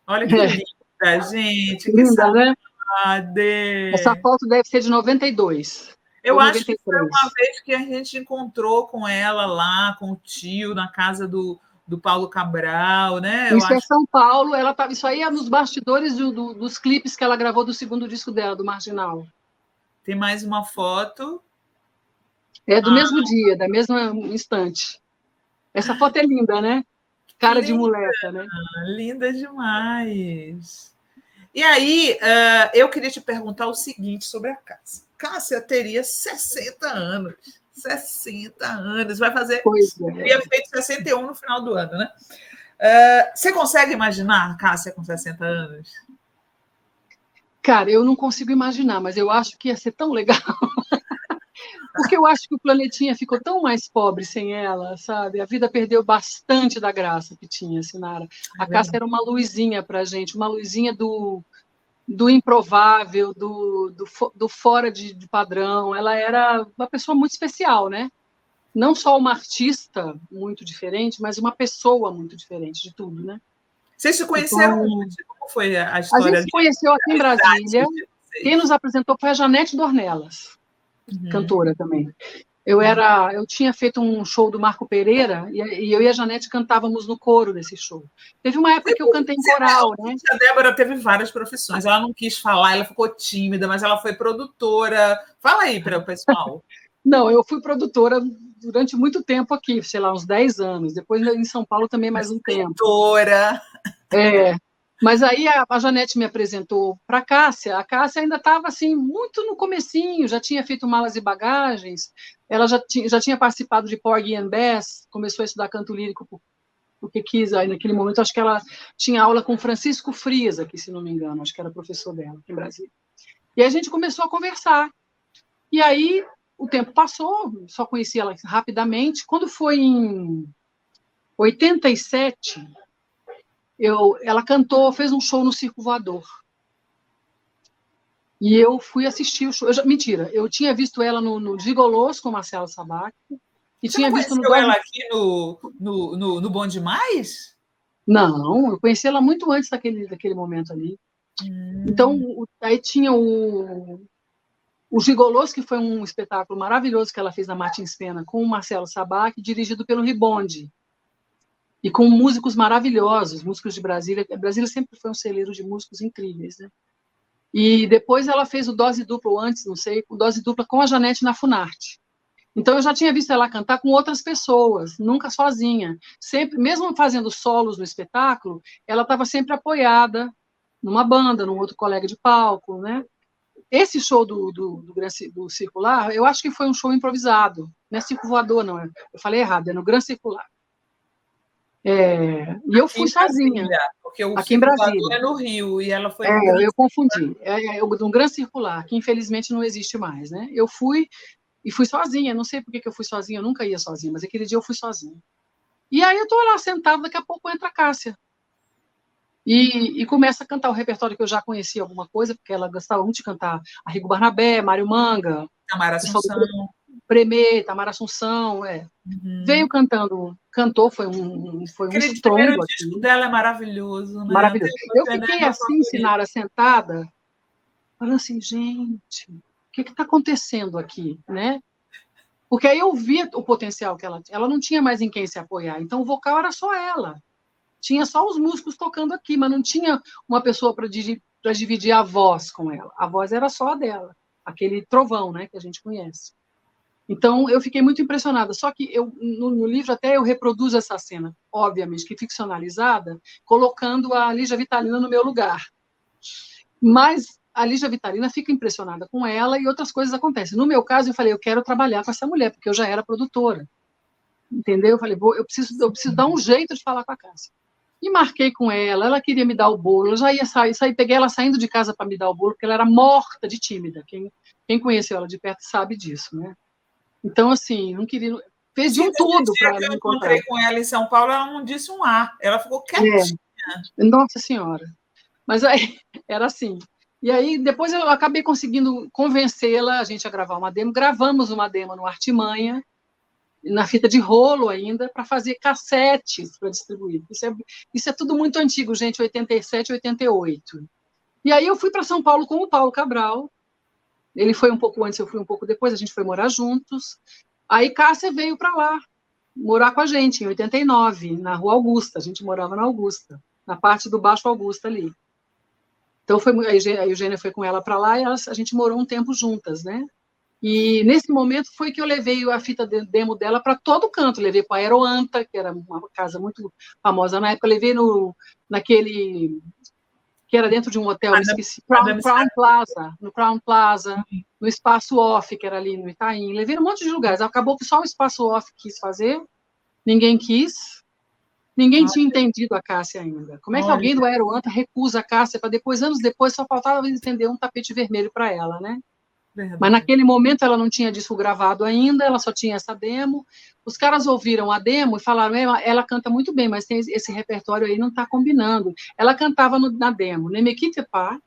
Olha que linda, gente. Que linda, né? saudade. Essa foto deve ser de 92. Eu acho que foi uma vez que a gente encontrou com ela lá, com o tio, na casa do Paulo Cabral, né? Isso é São Paulo. Ela tava, isso aí é nos bastidores dos clipes que ela gravou do segundo disco dela, do Marginal. Tem mais uma foto. É do mesmo dia, da mesma instante. Essa foto é linda, né? Cara de moleca, né? Linda demais. E aí, eu queria te perguntar o seguinte sobre a Cássia. Cássia teria 60 anos. 60 anos. Vai fazer... Teria feito 61 no final do ano, né? Você consegue imaginar a Cássia com 60 anos? Cara, eu não consigo imaginar, mas eu acho que ia ser tão legal. Porque eu acho que o planetinha ficou tão mais pobre sem ela, sabe? A vida perdeu bastante da graça que tinha, Sinara. A Cássia era uma luzinha pra gente, uma luzinha do improvável, do fora de padrão. Ela era uma pessoa muito especial, né? Não só uma artista muito diferente, mas uma pessoa muito diferente de tudo, né? Vocês se conheceram onde? Como foi a história? A gente se conheceu aqui em Brasília. Quem nos apresentou foi a Janete Dornelas, cantora também. Eu tinha feito um show do Marco Pereira e eu e a Janete cantávamos no coro desse show. Teve uma época que eu cantei em coral, né? A Débora teve várias profissões. Ela não quis falar, ela ficou tímida, mas ela foi produtora. Fala aí para o pessoal. Não, eu fui produtora durante muito tempo aqui, sei lá, uns 10 anos. Depois em São Paulo também mais um tempo. Produtora. Mas aí a Janete me apresentou para a Cássia. A Cássia ainda estava assim, muito no comecinho, já tinha feito Malas e Bagagens, ela já tinha participado de Porgy and Bess, começou a estudar canto lírico porque quis, aí naquele momento, acho que ela tinha aula com Francisco Frias aqui, se não me engano, acho que era professor dela aqui em Brasília. E a gente começou a conversar. E aí o tempo passou, só conheci ela rapidamente. Quando foi em 87... ela cantou, fez um show no Circo Voador. E eu fui assistir o show. Mentira, eu tinha visto ela no Gigolôs com Marcelo Sabac. E Você tinha não visto conheceu ela aqui no Bom Demais? Não, eu conheci ela muito antes daquele momento ali. Então, aí tinha o Gigolôs, que foi um espetáculo maravilhoso que ela fez na Martins Pena com o Marcelo Sabac, dirigido pelo Ribonde. E com músicos maravilhosos, músicos de Brasília. Brasília sempre foi um celeiro de músicos incríveis, né? E depois ela fez o Dose Dupla, ou antes, não sei, o Dose Dupla com a Janete na Funarte. Então eu já tinha visto ela cantar com outras pessoas, nunca sozinha. Sempre, mesmo fazendo solos no espetáculo, ela estava sempre apoiada numa banda, num outro colega de palco, né? Esse show do Circular, eu acho que foi um show improvisado. Não é Circo Voador, não. Eu falei errado, é no Gran Circular. E eu fui sozinha. Porque o aqui em Brasília. É no Rio, e ela foi eu confundi. No Gran Circular, que infelizmente não existe mais, né? Eu fui e fui sozinha. Não sei por que eu fui sozinha, eu nunca ia sozinha, mas aquele dia eu fui sozinha. E aí eu estou lá sentada, daqui a pouco entra a Cássia. E começa a cantar o repertório que eu já conhecia alguma coisa, porque ela gostava muito de cantar Arrigo Barnabé, Mário Manga, Tamara Assunção. Premê, Tamara Assunção, Veio cantando, cantou, foi um estrondo. O primeiro disco dela é maravilhoso, né? Maravilhoso. Eu fiquei assim, Sinara, sentada, falando assim, gente, o que está acontecendo aqui, né? Porque aí eu via o potencial que ela tinha. Ela não tinha mais em quem se apoiar. Então, o vocal era só ela. Tinha só os músicos tocando aqui, mas não tinha uma pessoa para dividir a voz com ela. A voz era só a dela. Aquele trovão, né, que a gente conhece. Então, eu fiquei muito impressionada. Só que no livro até eu reproduzo essa cena, obviamente, que ficcionalizada, colocando a Lígia Vitalina no meu lugar. Mas a Lígia Vitalina fica impressionada com ela e outras coisas acontecem. No meu caso, eu falei, eu quero trabalhar com essa mulher, porque eu já era produtora. Entendeu? Eu falei, eu preciso dar um jeito de falar com a Cássia. E marquei com ela queria me dar o bolo, eu já ia sair, peguei ela saindo de casa para me dar o bolo, porque ela era morta de tímida. Quem conheceu ela de perto sabe disso, né? Então, assim, não queria... Fez de um tudo para me encontrar. Eu encontrei com ela em São Paulo, ela não disse um A, ela ficou quietinha. Nossa Senhora. Mas aí, era assim. E aí, depois eu acabei conseguindo convencê-la, a gente a gravar uma demo. Gravamos uma demo no Artimanha, na fita de rolo ainda, para fazer cassetes para distribuir. Isso é tudo muito antigo, gente, 87, 88. E aí eu fui para São Paulo com o Paulo Cabral. Ele foi um pouco antes, eu fui um pouco depois, a gente foi morar juntos. Aí Cássia veio para lá, morar com a gente, em 89, na Rua Augusta. A gente morava na Augusta, na parte do Baixo Augusta ali. Então, a Eugênia foi com ela para lá e a gente morou um tempo juntas, né? E nesse momento foi que eu levei a fita demo dela para todo canto. Levei para a Aeroanta, que era uma casa muito famosa na época. Levei naquele... que era dentro de um hotel, esqueci, Crown Plaza, no Crown Plaza, no Espaço Off, que era ali no Itaim. Levei um monte de lugares. Acabou que só o Espaço Off quis fazer, ninguém quis. Ninguém tinha entendido a Cássia ainda. Como é que alguém do Aeroanta recusa a Cássia para depois, anos depois, só faltava entender um tapete vermelho para ela, né? Verdade. Mas naquele momento ela não tinha disco gravado ainda, ela só tinha essa demo. Os caras ouviram a demo e falaram, ela canta muito bem, mas tem esse repertório aí não está combinando. Ela cantava na demo Nemekitepa,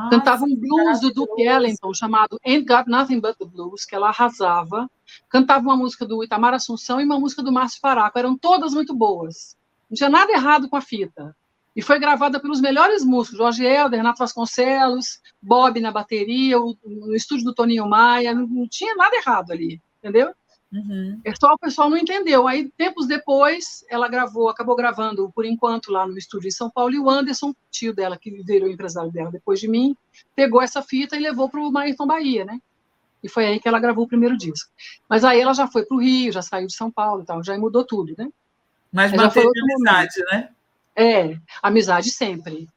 cantava um blues do Duke Ellington chamado Ain't Got Nothing But the Blues, que ela arrasava. Cantava uma música do Itamar Assunção e uma música do Márcio Faraco. Eram todas muito boas. Não tinha nada errado com a fita. E foi gravada pelos melhores músicos, Jorge Helder, Renato Vasconcelos, Bob na bateria, no estúdio do Toninho Maia. Não tinha nada errado ali, entendeu? Uhum. Só o pessoal não entendeu. Aí, tempos depois, ela acabou gravando, por enquanto, lá no estúdio em São Paulo, e o Anderson, tio dela, que virou empresário dela depois de mim, pegou essa fita e levou para o Ayrton Bahia, né? E foi aí que ela gravou o primeiro disco. Mas aí ela já foi para o Rio, já saiu de São Paulo e tal, já mudou tudo, né? Mas manteve a amizade, né? Amizade sempre.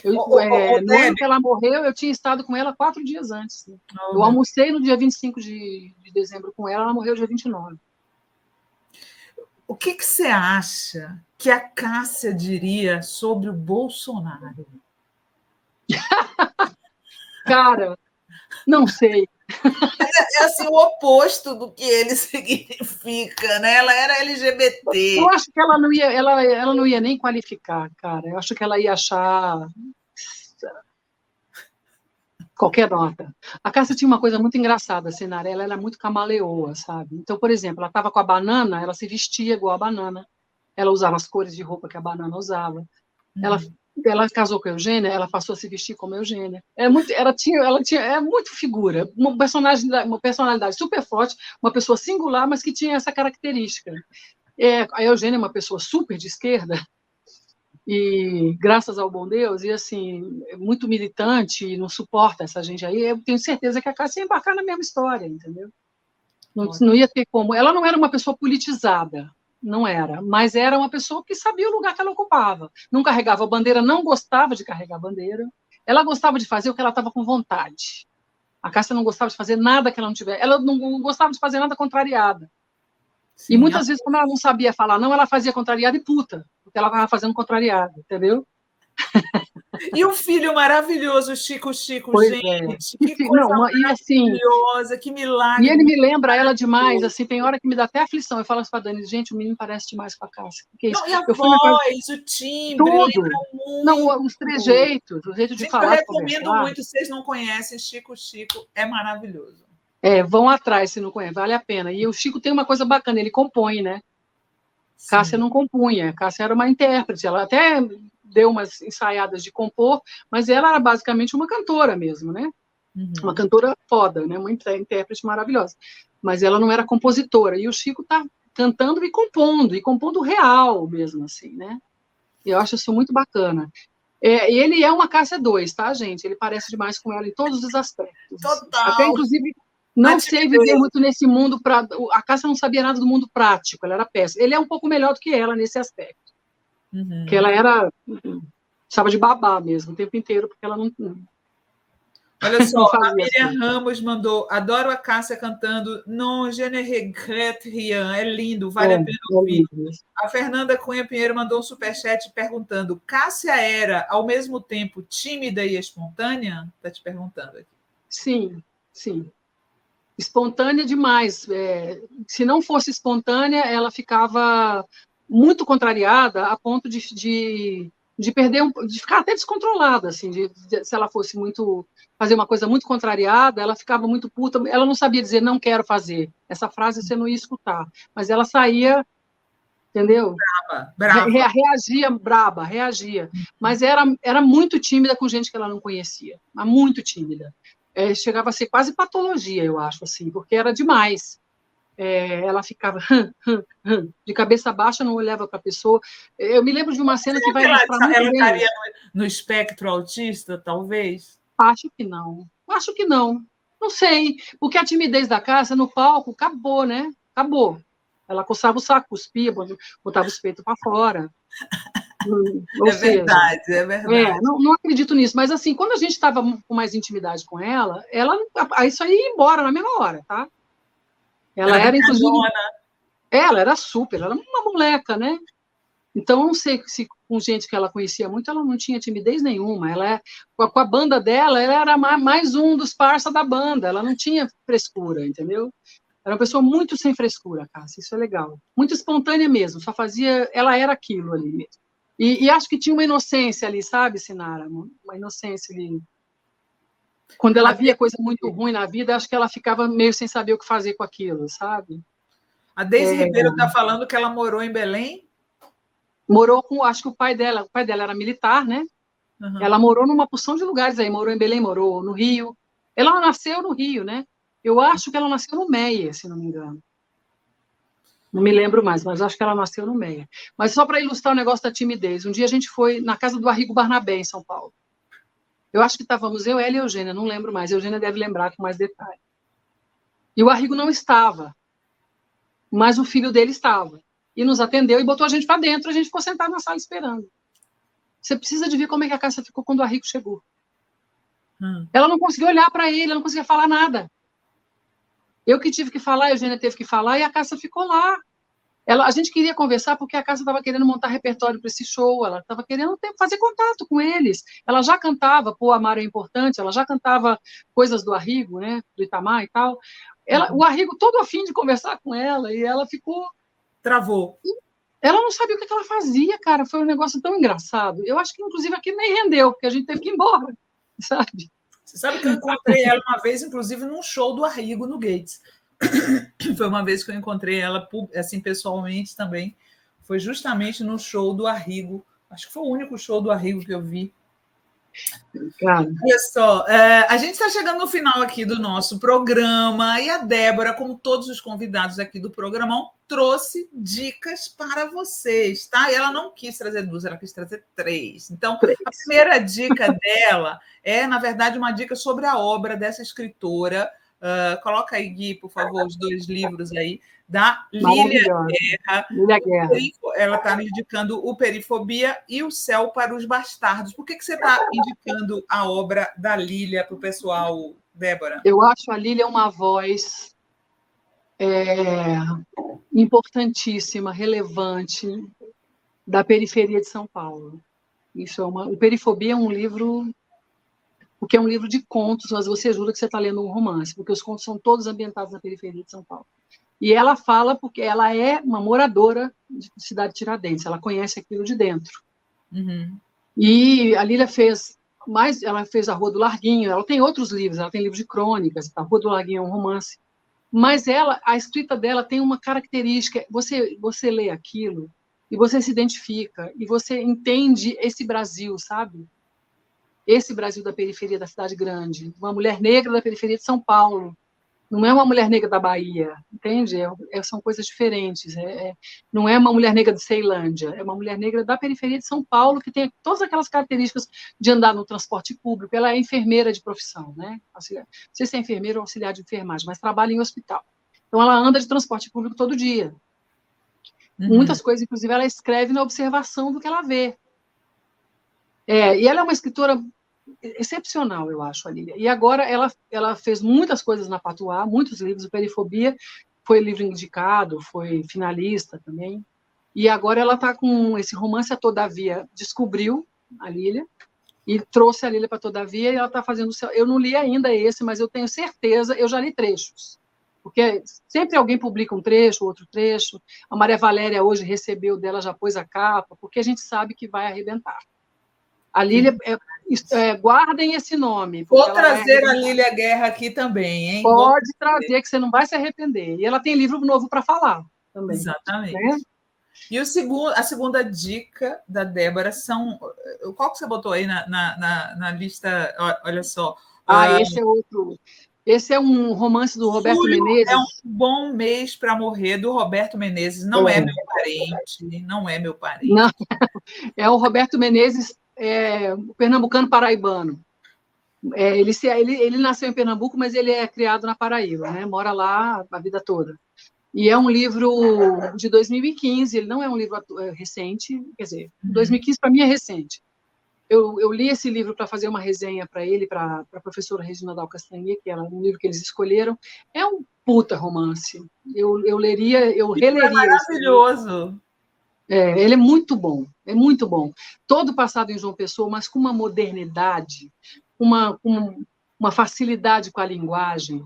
No ano que ela morreu, eu tinha estado com ela 4 dias antes. Né? Eu almocei no dia 25 de dezembro com ela morreu dia 29. O que você acha que a Cássia diria sobre o Bolsonaro? Cara, não sei. É assim, o oposto do que ele significa, né? Ela era LGBT. Eu acho que ela não ia nem qualificar, cara. Eu acho que ela ia achar qualquer nota. A Cássia tinha uma coisa muito engraçada, a Sinarela, ela era muito camaleoa, sabe? Então, por exemplo, ela estava com a banana, ela se vestia igual a banana, ela usava as cores de roupa que a banana usava. Ela casou com a Eugênia, ela passou a se vestir como a Eugênia. Ela tinha muito figura, uma personalidade super forte, uma pessoa singular, mas que tinha essa característica. A Eugênia é uma pessoa super de esquerda, e graças ao bom Deus, e assim, muito militante, e não suporta essa gente aí, eu tenho certeza que a Cássia ia embarcar na mesma história, entendeu? Não ia ter como. Ela não era uma pessoa politizada, não era, mas era uma pessoa que sabia o lugar que ela ocupava. Não carregava bandeira, não gostava de carregar bandeira. Ela gostava de fazer o que ela estava com vontade. A Cássia não gostava de fazer nada que ela não tivesse. Ela não gostava de fazer nada contrariada. Sim, e muitas vezes, como ela não sabia falar não, ela fazia contrariada e puta, porque ela estava fazendo contrariada, entendeu? E o filho maravilhoso, Chico, pois gente, que coisa maravilhosa, que milagre. E ele me lembra ela demais, assim, tem hora que me dá até aflição. Eu falo assim para a Dani, gente, o menino parece demais com a Cássia. Que é isso? Não, e a voz, o timbre, tudo. Não, os trejeitos, o jeito de falar. Eu recomendo muito, vocês não conhecem, Chico, é maravilhoso. Vão atrás se não conhecem, vale a pena. E o Chico tem uma coisa bacana, ele compõe, né? Sim. Cássia não compunha, Cássia era uma intérprete, ela até deu umas ensaiadas de compor, mas ela era basicamente uma cantora mesmo, né? Uhum. Uma cantora foda, né? Uma intérprete maravilhosa. mas ela não era compositora. E o Chico está cantando e compondo real mesmo, assim, né? E eu acho isso muito bacana. Ele é uma Cássia 2, tá, gente? Ele parece demais com ela em todos os aspectos. Total. Até, inclusive, não sei viver muito nesse mundo. A Cássia não sabia nada do mundo prático, ela era péssima. Ele é um pouco melhor do que ela nesse aspecto. Porque ela precisava de babá mesmo, o tempo inteiro, porque ela não. Olha só, a Miriam Ramos mandou: adoro a Cássia cantando Non, je ne regrette rien. É lindo, vale a pena ouvir. A Fernanda Cunha Pinheiro mandou um superchat perguntando: Cássia era, ao mesmo tempo, tímida e espontânea? Está te perguntando aqui. Sim, sim. Espontânea demais. Se não fosse espontânea, ela ficava muito contrariada a ponto de perder, de ficar até descontrolada, assim, se ela fosse fazer uma coisa muito contrariada, ela ficava muito puta, ela não sabia dizer não quero fazer. Essa frase você não ia escutar, mas ela saía, entendeu? Brava. Reagia. Mas era muito tímida com gente que ela não conhecia, mas muito tímida. Chegava a ser quase patologia, eu acho, assim, porque era demais. Ela ficava de cabeça baixa, não olhava para a pessoa. Eu me lembro de uma cena que vai ilustrar muito bem. Ela estaria no espectro autista, talvez? Acho que não. Não sei, porque a timidez da Cássia no palco acabou, né? Acabou. Ela coçava o saco, cuspia, botava os peitos para fora. Verdade. Não acredito nisso, mas assim, quando a gente estava com mais intimidade com ela, isso aí ia embora na mesma hora, tá? Ela era, inclusive. Ela era uma moleca, né? Então, não sei se com gente que ela conhecia muito, ela não tinha timidez nenhuma. Com a banda dela, ela era mais um dos parça da banda. Ela não tinha frescura, entendeu? Era uma pessoa muito sem frescura, Cássia. Isso é legal. Muito espontânea mesmo. Só fazia. Ela era aquilo ali mesmo. E acho que tinha uma inocência ali, sabe, Sinara? Uma inocência ali. Quando ela via coisa muito ruim na vida, acho que ela ficava meio sem saber o que fazer com aquilo, sabe? A Deise Ribeiro está falando que ela morou em Belém? Morou com, acho que o pai dela era militar, né? Uhum. Ela morou numa porção de lugares aí, morou em Belém, morou no Rio. Ela nasceu no Rio, né? Eu acho que ela nasceu no Meia, se não me engano. Não me lembro mais, mas acho que ela nasceu no Meia. Mas só para ilustrar o negócio da timidez, um dia a gente foi na casa do Arrigo Barnabé, em São Paulo. Eu acho que estávamos eu, ela e a Eugênia, não lembro mais. A Eugênia deve lembrar com mais detalhe. E o Arrigo não estava, mas o filho dele estava. E nos atendeu e botou a gente para dentro, a gente ficou sentado na sala esperando. Você precisa de ver como é que a Cássia ficou quando o Arrigo chegou. Ela não conseguiu olhar para ele, ela não conseguia falar nada. Eu que tive que falar, a Eugênia teve que falar, e a Cássia ficou lá. A gente queria conversar porque a Cássia estava querendo montar repertório para esse show, ela estava querendo fazer contato com eles. Ela já cantava, pô, Amar é Importante, ela já cantava coisas do Arrigo, né, do Itamar e tal. O Arrigo todo a fim de conversar com ela, e ela ficou... Travou. Ela não sabia o que ela fazia, cara. Foi um negócio tão engraçado. Eu acho que, inclusive, aqui nem rendeu, porque a gente teve que ir embora, sabe? Você sabe que eu encontrei ela uma vez, inclusive, num show do Arrigo, no Gates. Foi uma vez que eu encontrei ela, assim, pessoalmente também. Foi justamente no show do Arrigo. Acho que foi o único show do Arrigo que eu vi. Olha só, a gente está chegando no final aqui do nosso programa e a Débora, como todos os convidados aqui do programão, trouxe dicas para vocês, tá? E ela não quis trazer 2, ela quis trazer 3. Então, a primeira dica dela é, na verdade, uma dica sobre a obra dessa escritora. Coloca aí, Gui, por favor, os 2 livros aí, da Lília Guerra. Ela está indicando o Perifobia e o Céu para os Bastardos. Por que você está indicando a obra da Lília para o pessoal, Débora? Eu acho a Lília uma voz importantíssima, relevante, da periferia de São Paulo. O Perifobia é um livro... porque é um livro de contos, mas você jura que você está lendo um romance, porque os contos são todos ambientados na periferia de São Paulo. E ela fala porque ela é uma moradora de Cidade Tiradentes, ela conhece aquilo de dentro. Uhum. E a Lília ela fez A Rua do Larguinho, ela tem outros livros, ela tem livros de crônicas, A Rua do Larguinho é um romance, mas a escrita dela tem uma característica, você lê aquilo e você se identifica, e você entende esse Brasil, sabe? Esse Brasil da periferia da cidade grande, uma mulher negra da periferia de São Paulo, Não é uma mulher negra da Bahia, entende? São coisas diferentes. Não é uma mulher negra de Ceilândia, é uma mulher negra da periferia de São Paulo, que tem todas aquelas características de andar no transporte público. Ela é enfermeira de profissão, né? Não sei se é enfermeira ou auxiliar de enfermagem, mas trabalha em hospital. Então, ela anda de transporte público todo dia. Muitas coisas, inclusive, ela escreve na observação do que ela vê. E ela é uma escritora excepcional, eu acho, a Lília. E agora ela fez muitas coisas na Patuá, muitos livros. O Perifobia foi livro indicado, foi finalista também. E agora ela está com esse romance, a Todavia, descobriu a Lília e trouxe a Lília para Todavia, e ela está fazendo... Eu não li ainda esse, mas eu tenho certeza, eu já li trechos. Porque sempre alguém publica um trecho, outro trecho. A Maria Valéria hoje recebeu dela, já pôs a capa, porque a gente sabe que vai arrebentar. A Lília, guardem esse nome. Vou trazer a Lília Guerra aqui também, hein? Pode trazer, que você não vai se arrepender. E ela tem livro novo para falar também. Exatamente. Né? E a segunda dica da Débora são... Qual que você botou aí na lista? Olha só. Esse é outro. Esse é um romance do Roberto Menezes. É um bom mês para morrer, do Roberto Menezes. Não é meu parente, não é meu parente. Não, é o Roberto Menezes, o pernambucano paraibano. Ele nasceu em Pernambuco, mas ele é criado na Paraíba, né? Mora lá a vida toda. E é um livro de 2015, ele não é um livro recente, quer dizer, 2015 para mim é recente. Eu li esse livro para fazer uma resenha para ele, para a professora Regina Dal Castanha, que era um livro que eles escolheram. É um puta romance. Eu releria. É maravilhoso. Ele é muito bom, é muito bom. Todo passado em João Pessoa, mas com uma modernidade, uma facilidade com a linguagem.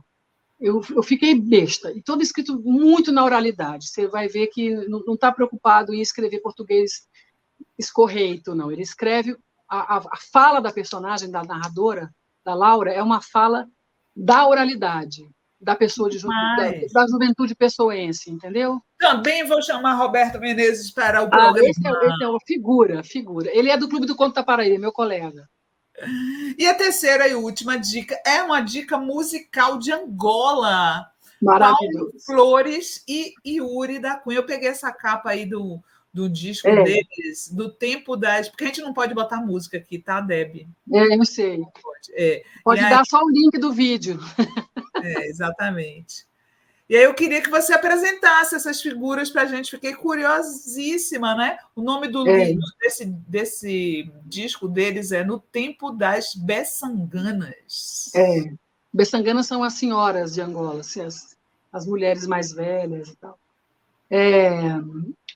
Eu fiquei besta. E todo escrito muito na oralidade. Você vai ver que não está preocupado em escrever português escorreito, não. Ele escreve a fala da personagem, da narradora, da Laura, é uma fala da oralidade, da pessoa da juventude pessoense, entendeu? Também vou chamar Roberto Menezes para o programa. Esse é uma figura. Ele é do Clube do Conto da Paraíba, meu colega. E a terceira e última dica é uma dica musical de Angola. Maravilhoso. Paulo Flores e Yuri da Cunha. Eu peguei essa capa aí do disco deles, do tempo das... Porque a gente não pode botar música aqui, tá, Deb? Eu sei. Pode dar só o link do vídeo. Exatamente. E aí eu queria que você apresentasse essas figuras para a gente. Fiquei curiosíssima, né? O nome do livro desse disco deles é No Tempo das Bessanganas. Bessanganas são as senhoras de Angola, assim, as mulheres mais velhas e tal.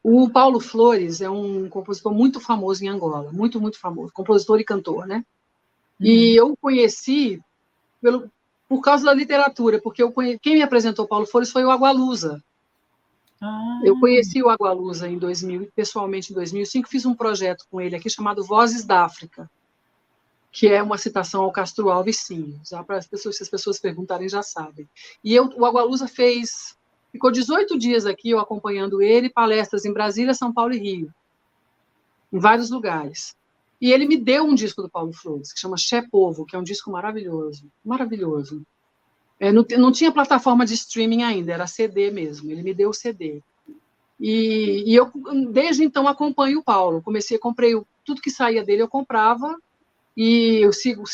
O Paulo Flores é um compositor muito famoso em Angola, muito, muito famoso, compositor e cantor, né? E eu o conheci por causa da literatura, porque quem me apresentou Paulo Flores foi o Agualusa. Eu conheci o Agualusa em 2000, pessoalmente em 2005, fiz um projeto com ele aqui chamado Vozes da África, que é uma citação ao Castro Alves, sim. Já para se as pessoas perguntarem, já sabem. E o Agualusa ficou 18 dias aqui, eu acompanhando ele, palestras em Brasília, São Paulo e Rio, em vários lugares. E ele me deu um disco do Paulo Flores, que chama Che Povo, que é um disco maravilhoso, maravilhoso. Não tinha plataforma de streaming ainda, era CD mesmo, ele me deu o CD. E eu, desde então, acompanho o Paulo. Comprei tudo que saía dele, eu comprava, e eu sigo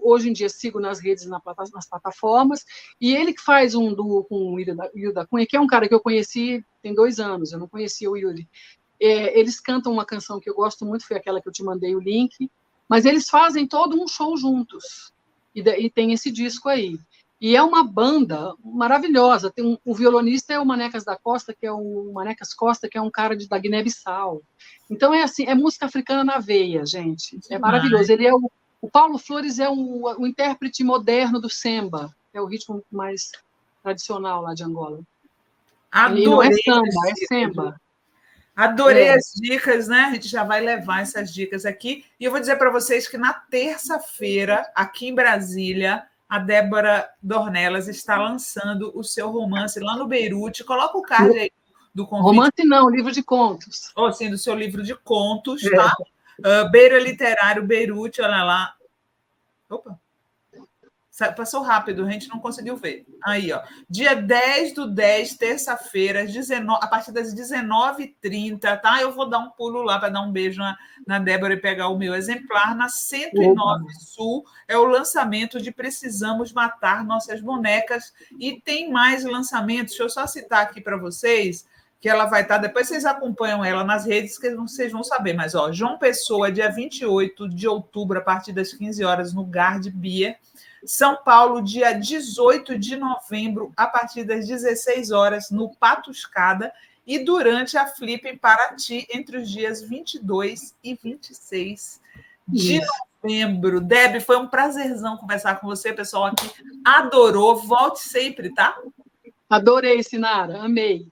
hoje em dia sigo nas redes, nas plataformas, e ele que faz um duo com o Yuri da Cunha, que é um cara que eu conheci tem 2 anos, eu não conhecia o Yuri. Eles cantam uma canção que eu gosto muito, foi aquela que eu te mandei o link, mas eles fazem todo um show juntos, e tem esse disco aí. E é uma banda maravilhosa. O violonista é o Manecas da Costa, que é o Manecas Costa, que é um cara da Guiné-Bissau. Então é assim, é música africana na veia, gente. É maravilhoso. Ele o Paulo Flores é o intérprete moderno do samba, é o ritmo mais tradicional lá de Angola. E não é samba, é samba. Adorei as dicas, né? A gente já vai levar essas dicas aqui. E eu vou dizer para vocês que na terça-feira, aqui em Brasília, a Débora Dornelas está lançando o seu romance lá no Beirute. Coloca o card aí do convite. Romance não, livro de contos. Sim, do seu livro de contos, tá? Beira Literário Beirute, olha lá. Opa! Passou rápido, a gente não conseguiu ver. Aí, ó. Dia 10/10, terça-feira, a partir das 19h30, tá? Eu vou dar um pulo lá para dar um beijo na Débora e pegar o meu exemplar. Na 109 Sul é o lançamento de Precisamos Matar Nossas Bonecas. E tem mais lançamentos. Deixa eu só citar aqui para vocês, que ela vai estar... Depois vocês acompanham ela nas redes, que vocês vão saber. Mas, ó, João Pessoa, dia 28 de outubro, a partir das 15 horas, no Gard Bia. São Paulo, dia 18 de novembro, a partir das 16 horas, no Patuscada, e durante a Flip em Paraty, entre os dias 22 e 26 de novembro. Deb, foi um prazerzão conversar com você, pessoal aqui adorou. Volte sempre, tá? Adorei, Sinara, amei.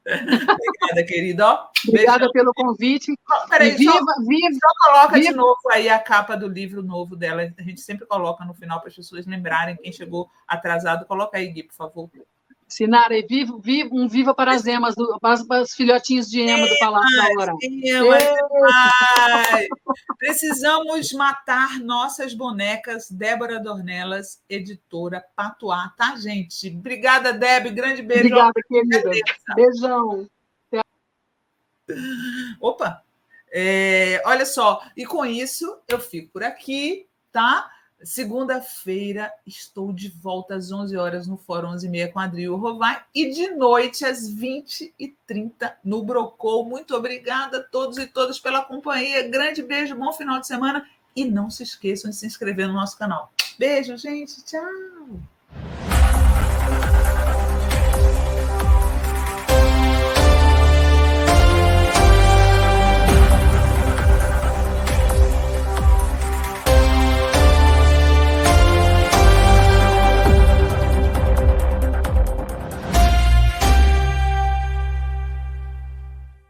Obrigada, querida. Obrigada pelo convite. Peraí, só coloca de novo aí a capa do livro novo dela. A gente sempre coloca no final para as pessoas lembrarem. Quem chegou atrasado, coloca aí, Gui, por favor. Sinara, um viva para as emas, para os filhotinhos de ema do Palácio da Aurora. Precisamos matar nossas bonecas. Débora Dornelas, editora Patuá, tá, gente? Obrigada, Deb. Grande beijo. Obrigada, querida. Beijão. Opa! Olha só, e com isso eu fico por aqui, tá? Segunda-feira estou de volta às 11 horas no Fórum 11h30 com a Adriel Rovai e de noite às 20h30 no Brocou. Muito obrigada a todos e todas pela companhia. Grande beijo, bom final de semana e não se esqueçam de se inscrever no nosso canal. Beijo, gente. Tchau.